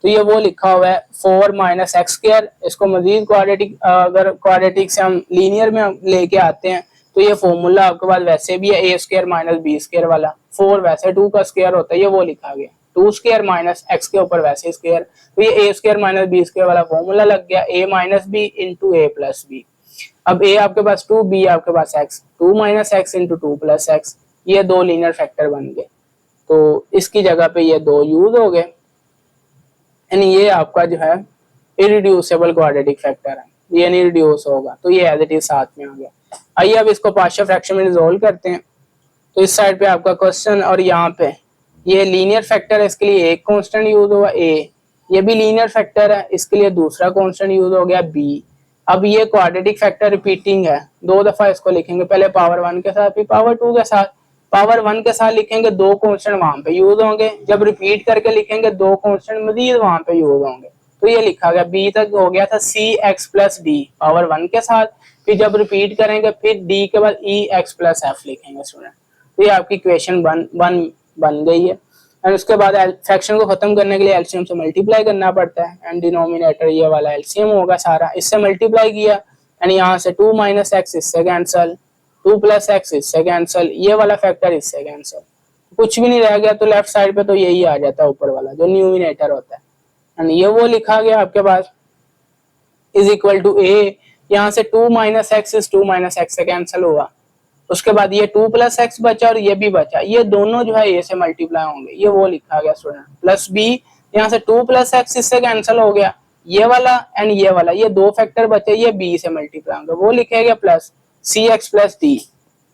तो ये वो लिखा हुआ है 4 - x², इसको मजीद क्वाड्रेटिक अगर क्वाड्रेटिक से हम लीनियर में लेके आते हैं तो ये फॉर्मूला आपके पास वैसे भी है a² - b² वाला, 4 वैसे 2 का स्क्वायर होता है, ये वो लिखा गया 2² - x के ऊपर वैसे स्क्वायर, तो ये a² - b² वाला फॉर्मूला लग गया, a - b × a + b। अब a आपके पास 2, b आपके पास x, 2 minus x into 2 plus x, ये दो लीनियर फैक्टर बन गए। तो इसकी जगह पे ये दो यूज हो गए, यानी ये आपका जो है इरिड्यूसेबल क्वाड्रेटिक फैक्टर है, ये नहीं रिड्यूस होगा, तो ये एज इट इज साथ में आ गया। आइए अब इसको पार्शियल फ्रैक्शन में रिजोल्व करते हैं। तो इस साइड पे आपका क्वेश्चन और यहाँ पे ये लीनियर फैक्टर है, इसके लिए एक कांस्टेंट यूज हुआ a, ये भी लीनियर फैक्टर है, इसके लिए दूसरा कांस्टेंट यूज हो गया b। अब ये क्वाड्रेटिक फैक्टर रिपीटिंग है, दो दफा इसको लिखेंगे, पहले पावर 1 के साथ फिर पावर 2 के साथ। पावर 1 के साथ लिखेंगे, दो कांस्टेंट वहां पे यूज होंगे, जब रिपीट करके लिखेंगे दो कांस्टेंट मजीद वहां पे यूज होंगे। तो ये लिखा गया b तक हो गया था सी एक्स प्लस डी पावर 1 के साथ, फिर जब रिपीट करेंगे फिर d के बाद ई एक्स प्लस एफ लिखेंगे स्टूडेंट। तो ये आपकी इक्वेशन बन गई है। एंड उसके बाद फ्रैक्शन को खत्म करने के लिए एलसीएम से मल्टीप्लाई करना पड़ता है, एंड डिनोमिनेटर ये वाला एलसीएम होगा सारा, इससे मल्टीप्लाई किया एंड यहाँ से 2 माइनस एक्स इससे कैंसल, 2 प्लस एक्स इससे कैंसल, ये वाला फैक्टर इससे कैंसल, कुछ भी नहीं रह गया। तो लेफ्ट साइड पे तो यही आ जाता है ऊपर वाला जो न्यूमिनेटर होता है, एंड ये वो लिखा गया आपके पास इज इक्वल टू ए, यहाँ से 2 minus x is 2 minus x से कैंसिल हुआ, उसके बाद ये 2 प्लस एक्स बचा और ये भी बचा, ये दोनों जो है ए से मल्टीप्लाई होंगे, ये वो लिखा गया स्टूडेंट। प्लस बी, यहाँ से 2 प्लस एक्स इससे कैंसिल हो गया, ये वाला एंड ये वाला, ये दो फैक्टर बचे, ये बी से मल्टीप्लाई होंगे, वो लिखेगा plus c x plus d.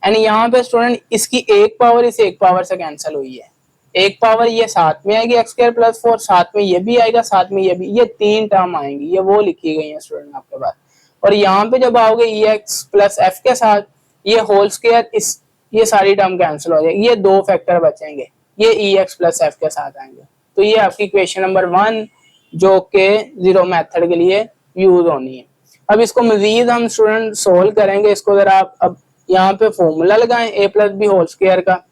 And यहाँ पे स्टूडेंट इसकी एक पावर इस एक पावर से कैंसिल हुई है, एक पावर ये साथ में आएगी एक्स स्क्वायर प्लस 4, साथ में ये भी आएगा, साथ में ये भी, ये तीन टर्म आएंगी, ये वो लिखी गई है स्टूडेंट आपके पास। और यहाँ पे जब आओगे ई एक्स प्लस एफ के साथ, ये होल स्क्वायर, इस ये सारी टर्म कैंसिल हो जाएगी, ये दो फैक्टर बचेंगे, ये ई एक्स प्लस एफ के साथ आएंगे। तो ये आपकी इक्वेशन नंबर 1 जो के जीरो मेथड के लिए यूज होनी है। अब इसको मजीद हम स्टूडेंट सोल्व करेंगे, इसको जरा आप अब यहाँ पे फॉर्मूला लगाएं ए प्लस बी होल स्क्वायर का,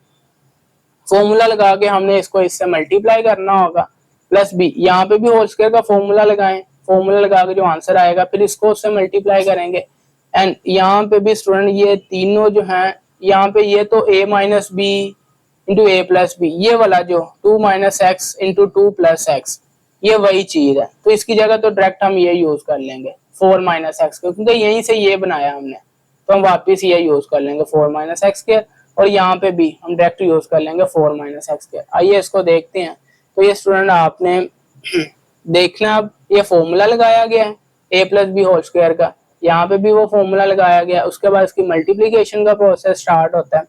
फॉर्मूला लगा के हमने इसको इससे मल्टीप्लाई करना होगा, प्लस बी यहाँ पे भी होल स्क्वायर का फॉर्मूला लगाएं, फॉर्मूला लगा के जो आंसर आएगा फिर इसको उससे मल्टीप्लाई करेंगे। एंड यहाँ पे भी स्टूडेंट ये तीनों जो हैं, यहाँ पे ये तो a minus b into a plus b, ये वाला जो 2 minus x into 2 plus x, ये वही चीज है, तो इसकी जगह तो डायरेक्ट हम ये यूज कर लेंगे 4 माइनस एक्स, क्योंकि यहीं से ये बनाया हमने, तो हम वापिस ये यूज कर लेंगे 4 माइनस एक्स के, और यहाँ पे भी हम डायरेक्ट यूज कर लेंगे 4 माइनस एक्स के। आइए इसको देखते हैं। तो ये स्टूडेंट आपने देखना, अब ये फॉर्मूला लगाया गया है ए प्लस बी होल स्क्वायर का, यहाँ पे भी वो फॉर्मूला लगाया गया, उसके बाद इसकी मल्टीप्लीकेशन का प्रोसेस स्टार्ट होता है।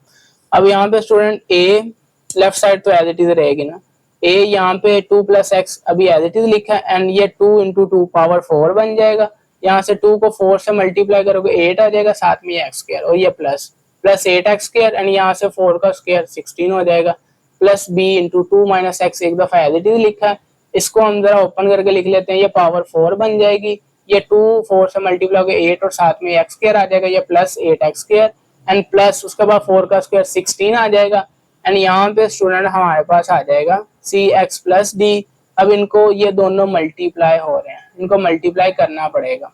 अब यहाँ पे स्टूडेंट ए लेफ्ट साइड तो एज इट इज रहेगी ना, ए यहाँ पे 2 प्लस एक्स अभी एज इट इज लिखा है, एंड ये 2 इंटू 2 पावर 4 बन जाएगा, यहाँ से 2 को 4 से मल्टीप्लाई करोगे 8 आ जाएगा, साथ में ये एक्स स्क्वायर और ये प्लस 8 एक्स स्क्वायर, एंड यहाँ से 4 का स्क्वायर 16 हो जाएगा, plus b into 2 minus x एक दफा एज इट इज लिखा है, इसको हम जरा ओपन करके लिख लेते हैं, ये पावर 4 बन जाएगी, ये 2 4 से मल्टीप्लाई होगा 8 और साथ में एक्स स्क्वायर आ जाएगा, ये plus 8 x square and plus उसके बाद 4 का स्क्वायर 16 आ जाएगा, एंड यहाँ पे स्टूडेंट हमारे पास आ जाएगा सी एक्स प्लस डी। अब इनको ये दोनों मल्टीप्लाई हो रहे हैं, इनको मल्टीप्लाई करना पड़ेगा,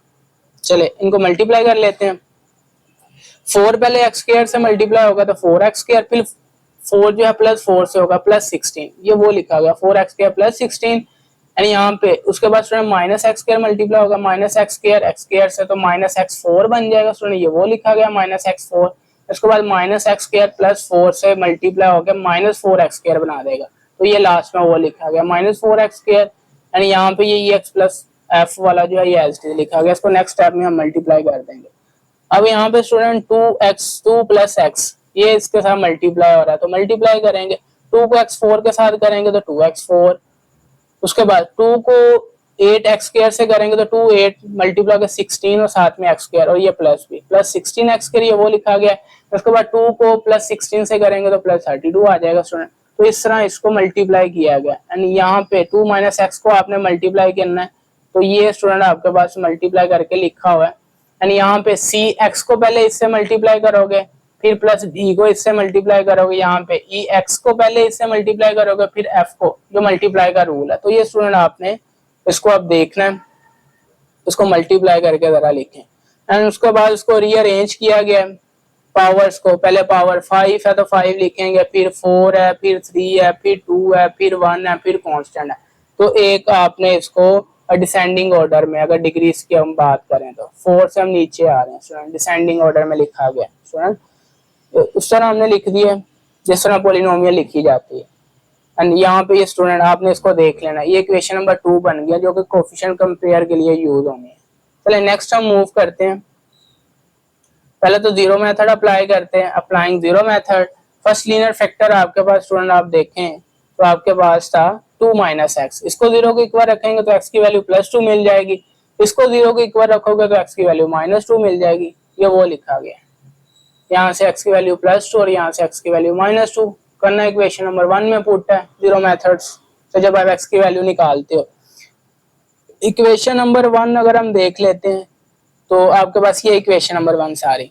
चले इनको मल्टीप्लाई कर लेते हैं। 4 पहले एक्स स्क्वायर से मल्टीप्लाई होगा तो 4 एक्स स्क्वायर, फिर 4 जो है प्लस 4 से होगा प्लस 16, ये वो लिखा गया 4 एक्स स्क्वायर प्लस 16, एंड यहाँ पे उसके बाद student minus x square multiply होगा, माइनस एक्स स्क्वायर से तो माइनस एक्स 4 बन जाएगा स्टूडेंट, ये वो लिखा गया माइनस एक्स 4, उसके बाद माइनस एक्स स्क्वायर प्लस 4 से मल्टीप्लाई होगा माइनस 4 एक्स स्क्वायर बना देगा, तो ये लास्ट में वो लिखा गया माइनस 4 एक्स स्क्वायर, एंड यहाँ पे ये एक्स प्लस एफ वाला जो है ये एज इट इज लिखा गया, इसको नेक्स्ट स्टेप में हम मल्टीप्लाई कर देंगे। अब यहाँ पे स्टूडेंट 2 प्लस एक्स ये इसके साथ मल्टीप्लाई हो रहा है, तो मल्टीप्लाई करेंगे, 2 को x4 के साथ करेंगे तो 2x4, उसके बाद 2 को 8 एक्स स्क्वायर से करेंगे तो 2 8 मल्टीप्लाई के 16 और साथ में एक्स स्क्वायर और ये प्लस भी प्लस 16 एक्स स्क्वायर, ये वो लिखा गया है। उसके बाद 2 को प्लस 16 से करेंगे तो प्लस 32 आ जाएगा स्टूडेंट, तो इस तरह इसको मल्टीप्लाई किया गया, एंड यहाँ पे 2 माइनस एक्स को आपने मल्टीप्लाई करना है, तो ये स्टूडेंट आपके पास मल्टीप्लाई करके लिखा हुआ है, एंड यहाँ पे सी एक्स को पहले इससे मल्टीप्लाई करोगे, फिर प्लस डी को इससे मल्टीप्लाई करोगे, यहाँ पे ई एक्स को पहले इससे मल्टीप्लाई करोगे, फिर एफ को, जो मल्टीप्लाई का रूल है। तो ये स्टूडेंट आपने इसको अब देखना है, इसको मल्टीप्लाई करके जरा लिखें, एंड उसके बाद इसको रीअरेंज किया गया है पावर्स को, पहले पावर 5 है तो 5 लिखेंगे, फिर 4 है, फिर 3 है, फिर 2 है, फिर 1 है, फिर कांस्टेंट है, तो एक आपने इसको और डिसेंडिंग ऑर्डर में अगर डिग्रीज की हम बात करें तो 4 से हम नीचे आ रहे हैं स्टूडेंट, डिसेंडिंग ऑर्डर में लिखा गया स्टूडेंट। उस तरह हमने लिख दिया जिस तरह पॉलिनोमियल लिखी जाती है। एंड यहाँ पे ये स्टूडेंट आपने इसको देख लेना, ये इक्वेशन नंबर 2 बन गया जो कि कोफिशिएंट कंपेयर के लिए यूज होनी है। चलिए नेक्स्ट हम मूव करते हैं। पहले तो जीरो मेथड अप्लाई करते हैं। Applying zero method, first linear factor आपके पास स्टूडेंट आप देखें तो आपके पास था 2 माइनस एक्स। इसको जीरो के इक्वल रखेंगे तो एक्स की वैल्यू +2 मिल जाएगी। इसको जीरो के इक्वल रखोगे तो एक्स की वैल्यू -2 मिल जाएगी। ये वो लिखा गया, यहाँ से एक्स की वैल्यू +2 और यहाँ से एक्स की वैल्यू -2 करना इक्वेशन नंबर 1 में पुट है जीरो मेथड्स से जब आप एक्स की वैल्यू निकालते हो। इक्वेशन नंबर 1 अगर हम देख लेते हैं तो आपके पास ये इक्वेशन नंबर 1 सारी,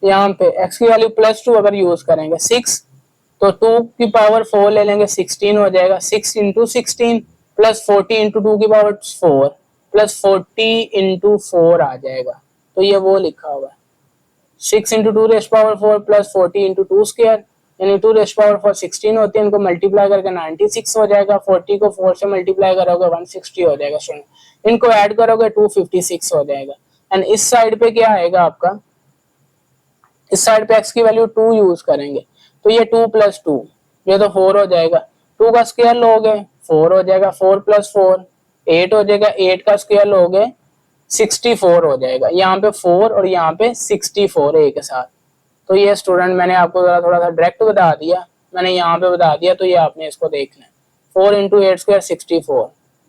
यहाँ पे x की वैल्यू +2 अगर यूज करेंगे 6 तो 2 की पावर 4 ले लेंगे 16 हो जाएगा। 6 इंटू 16 प्लस 40 इंटू 2 की पावर 4 प्लस 40 इंटू 4 आ जाएगा। तो ये वो लिखा हुआ है 6 into 2 raise power 4 plus 40 into 2 square, यानी 2 रेस पावर 4 16 होती है, इनको मल्टीप्लाई करके 96 हो जाएगा। 40 को 4 से मल्टीप्लाई करोगे 160 हो जाएगा। सुनो, इनको ऐड करोगे 256 हो जाएगा। एंड इस साइड पे क्या आएगा आपका, इस साइड पे x की वैल्यू 2 यूज करेंगे तो ये 2 प्लस 2 ये तो 4 हो जाएगा। 2 का स्क्वायर लोगे 4 हो जाएगा, 4 प्लस 4 8 हो जाएगा, 8 का स्क्वायर लोगे 64 हो जाएगा। यहाँ पे 4 और यहाँ पे 64 एक साथ। तो ये स्टूडेंट मैंने आपको थोड़ा सा डायरेक्ट बता दिया, मैंने यहाँ पे बता दिया, तो ये आपने इसको देखना है 4 इंटू 8 स्क्वायर 64,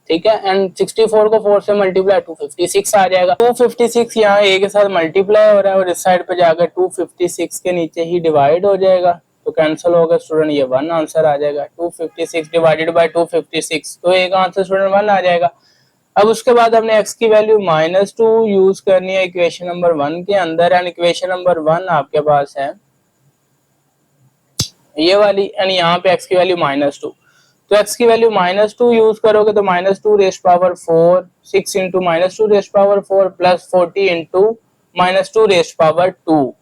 ठीक है। एंड 64 को 4 से मल्टीप्लाई 256 आ जाएगा। 256 यहाँ ए के साथ मल्टीप्लाई हो रहा है और इस साइड पे जाकर 256 के नीचे ही डिवाइड हो जाएगा तो कैंसिल होगा स्टूडेंट, ये 1 आंसर आ जाएगा। 256 डिवाइडेड बाय 256 तो एक आंसर स्टूडेंट 1 आ जाएगा। अब उसके बाद हमने x की वैल्यू -2 यूज करनी है इक्वेशन नंबर 1 के अंदर। एंड इक्वेशन नंबर 1 आपके पास है ये वाली, एंड यहाँ पे x की वैल्यू -2, तो x की वैल्यू -2 यूज करोगे तो -2 raise power 4 6 into -2 raise power 4 plus 40 into -2 raise power 2।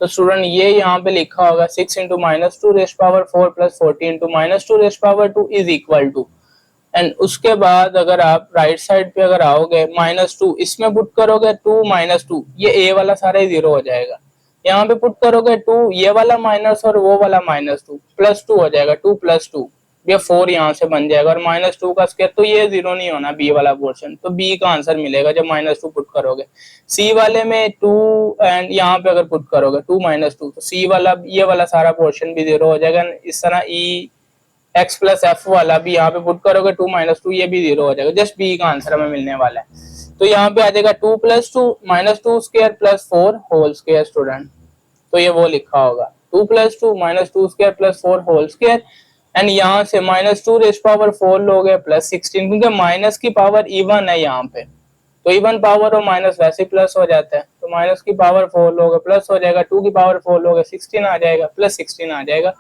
तो स्टूडेंट ये यहाँ पे लिखा होगा 6 into -2 raise power 4 plus 40 into -2 raise power 2 is equal to. And उसके बाद अगर आप राइट साइड पे अगर आओगे -2 इसमें पुट करोगे 2 -2 ये a वाला सारा 0 हो जाएगा। यहाँ पे पुट करोगे 2 ये वाला माइनस और वो वाला -2 +2 हो जाएगा, 2 + 2 ये 4 यहाँ से बन जाएगा और -2 का स्क्वायर, तो ये 0 नहीं होना b वाला पोर्शन, तो b का आंसर मिलेगा जब -2 पुट करोगे। c वाले में 2 एंड यहाँ पे अगर पुट करोगे 2 -2 तो c वाला ये वाला सारा पोर्शन भी 0 हो जाएगा। इस तरह e x प्लस एफ वाला भी यहाँ पे पुट करोगे 2 -2 ये भी 0 हो जाएगा। जस्ट बी का आंसर हमें मिलने वाला है। तो यहाँ पे आ जाएगा 2 + 2 -2 square plus 4 whole square student, तो ये वो लिखा होगा 2 + 2 -2 square plus 4 whole square. And यहाँ से -2 रेस पावर 4 लोगे प्लस 16, क्योंकि माइनस की पावर इवन है यहाँ पे, तो इवन पावर और माइनस वैसे प्लस हो जाता है, तो माइनस की पावर 4 लोगे प्लस हो जाएगा, 2 की पावर 4 लोगे 16 आ जाएगा, प्लस 16 आ जाएगा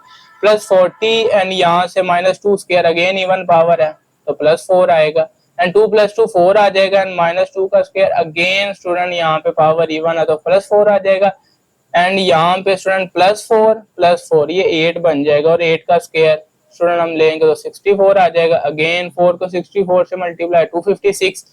प्लस 40। एंड यहाँ से -2 स्क्वायर अगेन इवन पावर है तो प्लस 4 आएगा, एंड 2 + 2 4 आ जाएगा, एंड -2 का स्क्वायर अगेन स्टूडेंट यहाँ पे पावर इवन है तो प्लस 4 आ जाएगा। एंड यहाँ पे स्टूडेंट +4 ये 8 बन जाएगा और 8 का स्क्वायर स्टूडेंट हम लेंगे तो 64 आ जाएगा। अगेन 4 को 64 से मल्टीप्लाई 256,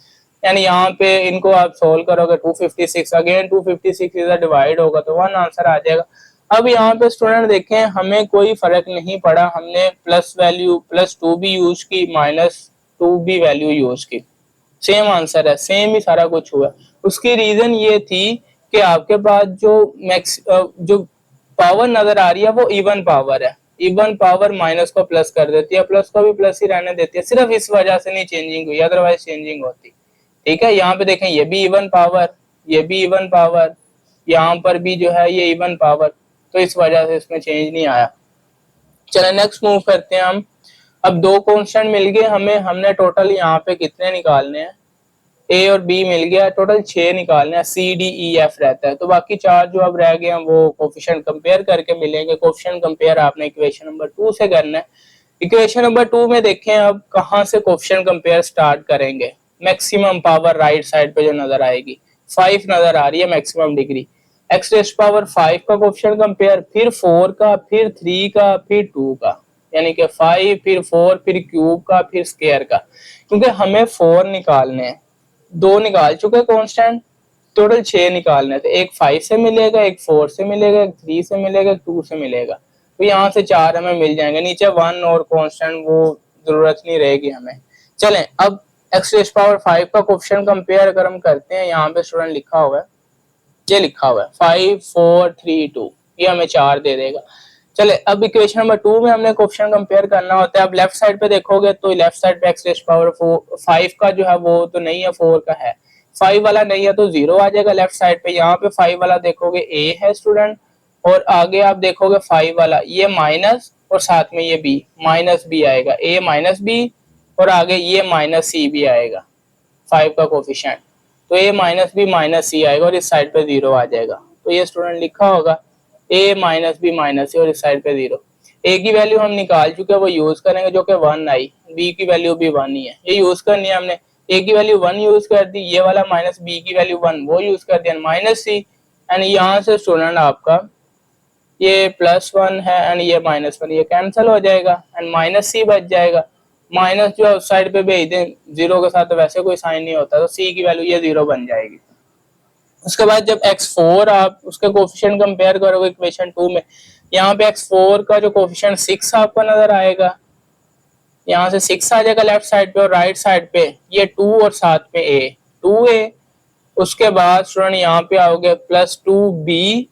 यानी यहाँ पे इनको आप सोल्व करोगे 256 अगेन 256 इधर डिवाइड होगा तो 1 आंसर आ जाएगा। अब यहाँ पे स्टूडेंट देखें हमें कोई फर्क नहीं पड़ा, हमने प्लस वैल्यू +2 भी यूज की -2 भी वैल्यू यूज की, सेम आंसर है, सेम ही सारा कुछ हुआ। उसकी रीजन ये थी कि आपके पास जो पावर नजर आ रही है वो इवन पावर है, इवन पावर माइनस को प्लस कर देती है, प्लस को भी प्लस ही रहने देती है, सिर्फ इस वजह से नहीं चेंजिंग हुई, अदरवाइज चेंजिंग होती। ठीक है, यहाँ पे देखें ये भी इवन पावर, ये भी इवन पावर, यहाँ पर भी जो है ये इवन पावर, तो इस वजह से इसमें चेंज नहीं आया। चलो नेक्स्ट मूव करते हैं हम। अब 2 कांस्टेंट मिल गए हमें, हमने टोटल यहाँ पे कितने निकालने हैं, ए और बी मिल गया, टोटल 6 निकालने हैं, सी डी ई एफ रहता है, तो बाकी 4 जो अब रह गए हैं वो कोफिशिएंट कंपेयर करके मिलेंगे। कोफिशिएंट कंपेयर आपने इक्वेशन नंबर 2 से करना है। इक्वेशन नंबर 2 में देखें अब कहाँ से कोफिशिएंट कंपेयर स्टार्ट करेंगे। मैक्सिमम पावर राइट साइड पे जो नजर आएगी 5 नजर आ रही है maximum degree, x rays power 5 का कोफिशिएंट कंपेयर, फिर 4 का, फिर 3 का, फिर 2 का, यानी कि 5 फिर 4 फिर क्यूब का फिर स्क्वायर का, क्योंकि हमें 4 निकालने हैं, 2 निकाल चुके कांस्टेंट, टोटल 6 निकालने थे। एक 5 से मिलेगा, एक 4 से मिलेगा, एक 3 से मिलेगा, एक 2 से मिलेगा, तो यहाँ से 4 हमें मिल जाएंगे। नीचे 1 और कांस्टेंट वो जरूरत नहीं रहेगी हमें। चलें अब x रेज़ पावर 5 का कोएफिशिएंट कंपेयर अगर हम करते हैं, यहाँ पे स्टूडेंट लिखा हुआ है, ये लिखा हुआ है 5 4 3 2, ये हमें 4 दे देगा। चले अब इक्वेशन नंबर 2 में हमने कोएफिशिएंट कंपेयर करना होता है। अब लेफ्ट साइड पे देखोगे तो लेफ्ट साइड पे x रेज़ पावर 5 का जो है वो तो नहीं है, 4 का है, 5 वाला नहीं है तो 0 आ जाएगा लेफ्ट साइड पे। यहाँ पे 5 वाला देखोगे a है स्टूडेंट, और आगे आप देखोगे 5 वाला ये माइनस और साथ में ये b माइनस b आएगा, a माइनस b और आगे ये माइनस c भी आएगा 5 का कोएफिशिएंट, तो a माइनस बी माइनस सी आएगा और इस साइड पे 0 आ जाएगा। तो ये स्टूडेंट लिखा होगा a माइनस बी माइनस सी और इस साइड पे 0। a की वैल्यू हम निकाल चुके हैं, वो यूज करेंगे जो कि 1 आई, b की वैल्यू भी 1 ही है, ये यूज करनी है हमने। a की वैल्यू 1 यूज कर दी, ये वाला माइनस b की वैल्यू 1 वो यूज कर दिया, माइनस सी, एंड यहाँ से स्टूडेंट आपका ये +1 है एंड ये -1, ये कैंसिल हो जाएगा एंड माइनस सी बच जाएगा। माइनस जो है उस साइड पे भेज दें, 0 के साथ तो वैसे कोई साइन नहीं होता, तो सी की वैल्यू ये 0 बन जाएगी। उसके बाद जब x4 आप उसके कोएफिशिएंट कंपेयर करोगे इक्वेशन 2 में, यहाँ पे x4 का जो कोएफिशिएंट 6 आपको नजर आएगा, यहाँ से 6 आ जाएगा लेफ्ट साइड पे, और राइट साइड पे ये 2 और साथ में a 2a। उसके बाद स्टूडेंट यहाँ पे आओगे +2b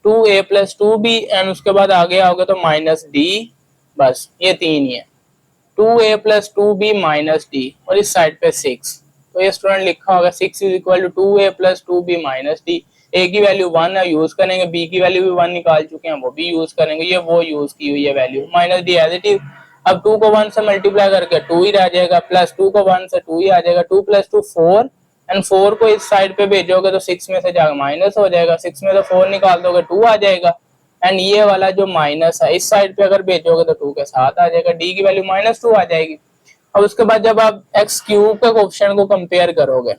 2a + 2b एंड उसके बाद आगे आओगे तो -d, बस ये 3 ही है, 2a + 2b -d और इस साइड पे 6। तो ये स्टूडेंट लिखा होगा 6 = 2a + 2b -d। a की वैल्यू 1 है, यूज करेंगे, b की वैल्यू भी 1 निकाल चुके हैं, वो भी यूज करेंगे, ये वो यूज की हुई है value -d as it is. अब 2 को 1 से मल्टीप्लाई करके 2 ही रह जाएगा, प्लस 2 को 1 से 2 ही आ जाएगा, 2 + 2 4 एंड 4 को इस साइड पे भेजोगे तो 6 में से जाकर माइनस हो जाएगा, 6 में से 4 निकाल दोगे 2 आ जाएगा, एंड ये वाला जो माइनस है इस साइड पे अगर भेजोगे तो 2 के साथ आ जाएगा, d की वैल्यू -2 आ जाएगी। अब उसके बाद जब आप x क्यूब का कोएफिशिएंट को कंपेयर करोगे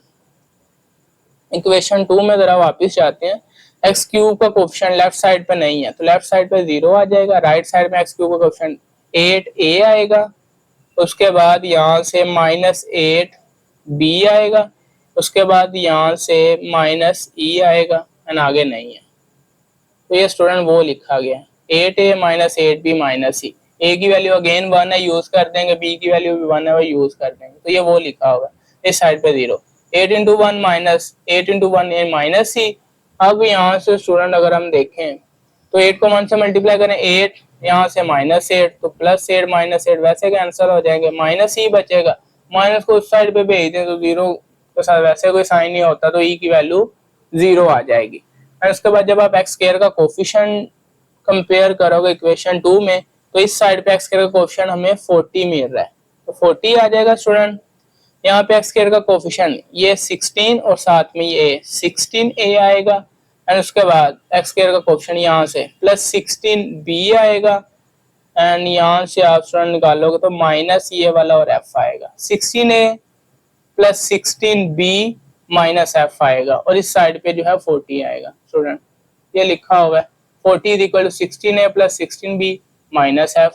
इक्वेशन 2 में, जरा वापस जाते हैं, x क्यूब का कोएफिशिएंट लेफ्ट साइड पे नहीं है तो लेफ्ट साइड पे 0 आ जाएगा, राइट साइड में x क्यूब का कोएफिशिएंट 8a आएगा, उसके बाद यहाँ से -8b आएगा, उसके बाद यहाँ से -e आएगा एंड आगे नहीं है, तो ये स्टूडेंट वो लिखा गया 8a -8b -e। a की वैल्यू अगेन 1 है, यूज कर देंगे, b की वैल्यू भी 1 है, वो यूज कर देंगे, तो ये वो लिखा होगा इस साइड पे 0, 8 × 1 -8 × 1 ये -c। अब यहाँ से स्टूडेंट अगर हम देखें तो 8 को 1 से मल्टीप्लाई करें 8, यहाँ से -8 तो +8 -8 वैसे कैंसिल हो जाएंगे, -e बचेगा, माइनस को उस साइड पे भेज दें तो 0 के साथ वैसे कोई साइन नहीं होता, तो e की वैल्यू 0 आ जाएगी। और उसके बाद जब आप x स्क्वायर का कोएफिशिएंट कंपेयर करोगे इक्वेशन 2 में, तो इस साइड पे x स्क्वायर का कोएफिशिएंट हमें 40 मिल रहा है, तो 40 आ जाएगा स्टूडेंट। यहाँ पे x स्क्वायर का कोएफिशिएंट ये 16 और साथ में ये 16a आएगा, एंड उसके बाद x स्क्वायर का कोएफिशिएंट यहाँ से +16b आएगा, एंड यहाँ से आप स्टूडेंट निकालोगे तो माइनस ये वाला और f आएगा, 16a + 16b -f आएगा, और इस साइड पे जो है 40 आएगा स्टूडेंट, ये लिखा हुआ है 40 = 16a + 16b -f।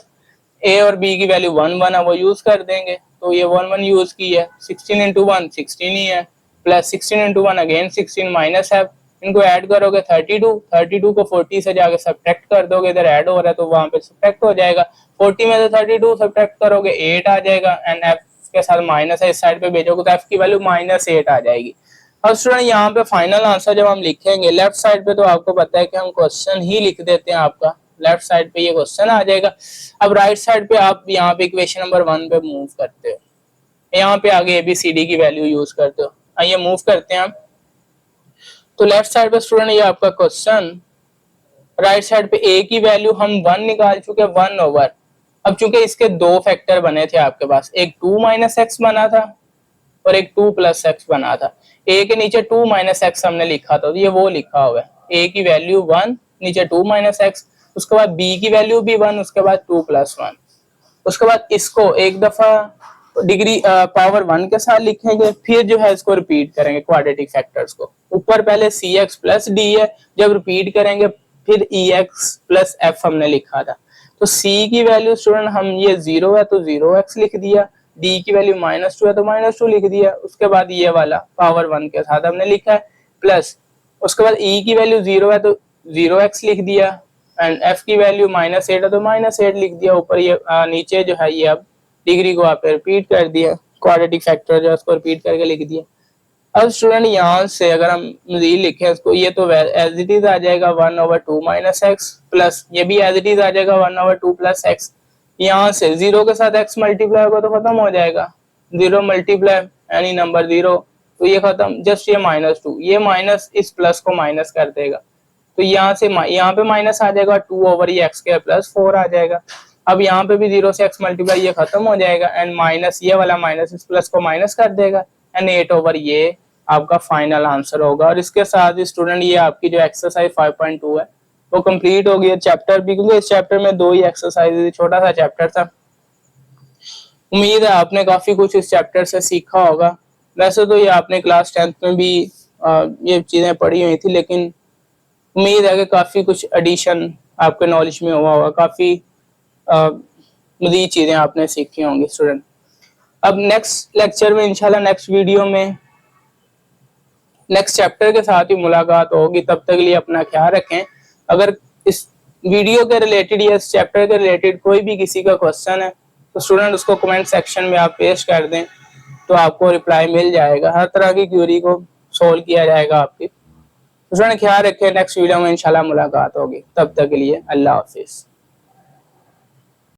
a और b की वैल्यू 1 1 है, वो यूज कर देंगे, तो ये 1 1 यूज की है, 16 × 1 16 ही है, प्लस 16 × 1 अगेन 16 -f, इनको ऐड करोगे 32 को 40 से जाके सब्ट्रैक्ट कर दोगे, इधर ऐड हो रहा है तो वहां पे सब्ट्रैक्ट हो जाएगा, 40 में से 32 सब्ट्रैक्ट करोगे 8 आ जाएगा, एंड f के साथ माइनस है, इस साइड पे भेजोगे तो f की वैल्यू -8 आ जाएगी। अब स्टूडेंट यहाँ पे फाइनल आंसर जब हम लिखेंगे लेफ्ट साइड पे, तो आपको पता है कि हम क्वेश्चन ही लिख देते हैं, आपका लेफ्ट साइड पे ये क्वेश्चन आ जाएगा। अब राइट साइड पे आप यहाँ पे इक्वेशन नंबर 1 पे मूव करते हो, यहाँ पे आगे ABCD की वैल्यू यूज करते हो, आइए मूव करते हैं हम। तो लेफ्ट साइड पे स्टूडेंट ये आपका क्वेश्चन, राइट साइड पे a की वैल्यू हम 1 निकाल चुके, 1/। अब चूंकि इसके 2 फैक्टर बने थे आपके पास, एक 2 - x बना था और एक 2 + x बना था, a के नीचे 2 - x हमने लिखा था, तो ये वो लिखा हुआ है a की वैल्यू 1 नीचे 2 - x, उसके बाद b की वैल्यू भी 1, उसके बाद 2 + 1, उसके बाद इसको एक दफा डिग्री पावर 1 के साथ लिखेंगे, फिर जो है इसको रिपीट करेंगे क्वाड्रेटिक फैक्टर्स को, ऊपर पहले cx + d है, जब रिपीट करेंगे फिर ex + f हमने लिखा था, तो c की वैल्यू स्टूडेंट हम ये 0 है तो 0x लिख दिया, d की वैल्यू -2 है तो -2 लिख दिया, उसके बाद ये वाला पावर 1 के साथ हमने लिखा है प्लस, उसके बाद e की वैल्यू 0 है तो 0x लिख दिया एंड f की वैल्यू -8 है तो -8 लिख दिया। ऊपर ये नीचे जो है ये अब डिग्री को आप रिपीट कर दिया, क्वाड्रेटिक फैक्टर जो है उसको रिपीट करके लिख दिया। अब स्टूडेंट यहाँ से अगर हम मजीद लिखें इसको, ये तो एज इट इज आ जाएगा 1/2 - x प्लस ये भी एज इट इज आ जाएगा 1/2 + x। यहाँ से 0 के साथ x मल्टीप्लाई होगा तो खत्म हो जाएगा, 0 मल्टीप्लाई एनी नंबर 0 तो ये खत्म, जस्ट ये -2, ये माइनस इस प्लस को माइनस कर देगा तो यहाँ से यहाँ पे माइनस आ जाएगा 2 ये x² + 4 आ जाएगा। अब यहाँ पे भी 0 से x मल्टीप्लाई ये खत्म हो जाएगा एंड माइनस ये वाला माइनस इस प्लस को माइनस कर देगा एंड 8 ये आपका फाइनल आंसर होगा। और इसके साथ ही स्टूडेंट ये आपकी जो एक्सरसाइज 5.2 है वो कंप्लीट हो गई चैप्टर भी, क्योंकि इस चैप्टर में 2 ही एक्सरसाइज, छोटा सा चैप्टर था। उम्मीद है आपने काफी कुछ इस चैप्टर से सीखा होगा। वैसे तो ये आपने क्लास 10th में भी ये चीजें पढ़ी हुई थी, लेकिन उम्मीद है कि काफी कुछ एडिशन आपके नॉलेज में हुआ होगा, काफी मज़ीद चीजें आपने सीखी होंगी स्टूडेंट। अब नेक्स्ट लेक्चर में इंशाल्लाह नेक्स्ट वीडियो में नेक्स्ट चैप्टर के साथ ही मुलाकात होगी। तब तक के लिए अपना ख्याल रखें। अगर इस वीडियो के रिलेटेड या इस चैप्टर के रिलेटेड कोई भी किसी का क्वेश्चन है तो स्टूडेंट उसको कमेंट सेक्शन में आप पेश कर दें तो आपको रिप्लाई मिल जाएगा। हर तरह की क्वेरी को सोल्व किया जाएगा आपकी। स्टूडेंट ख्याल रखें, नेक्स्ट वीडियो में इंशाल्लाह मुलाकात होगी। तब तक के लिए अल्लाह हाफिज।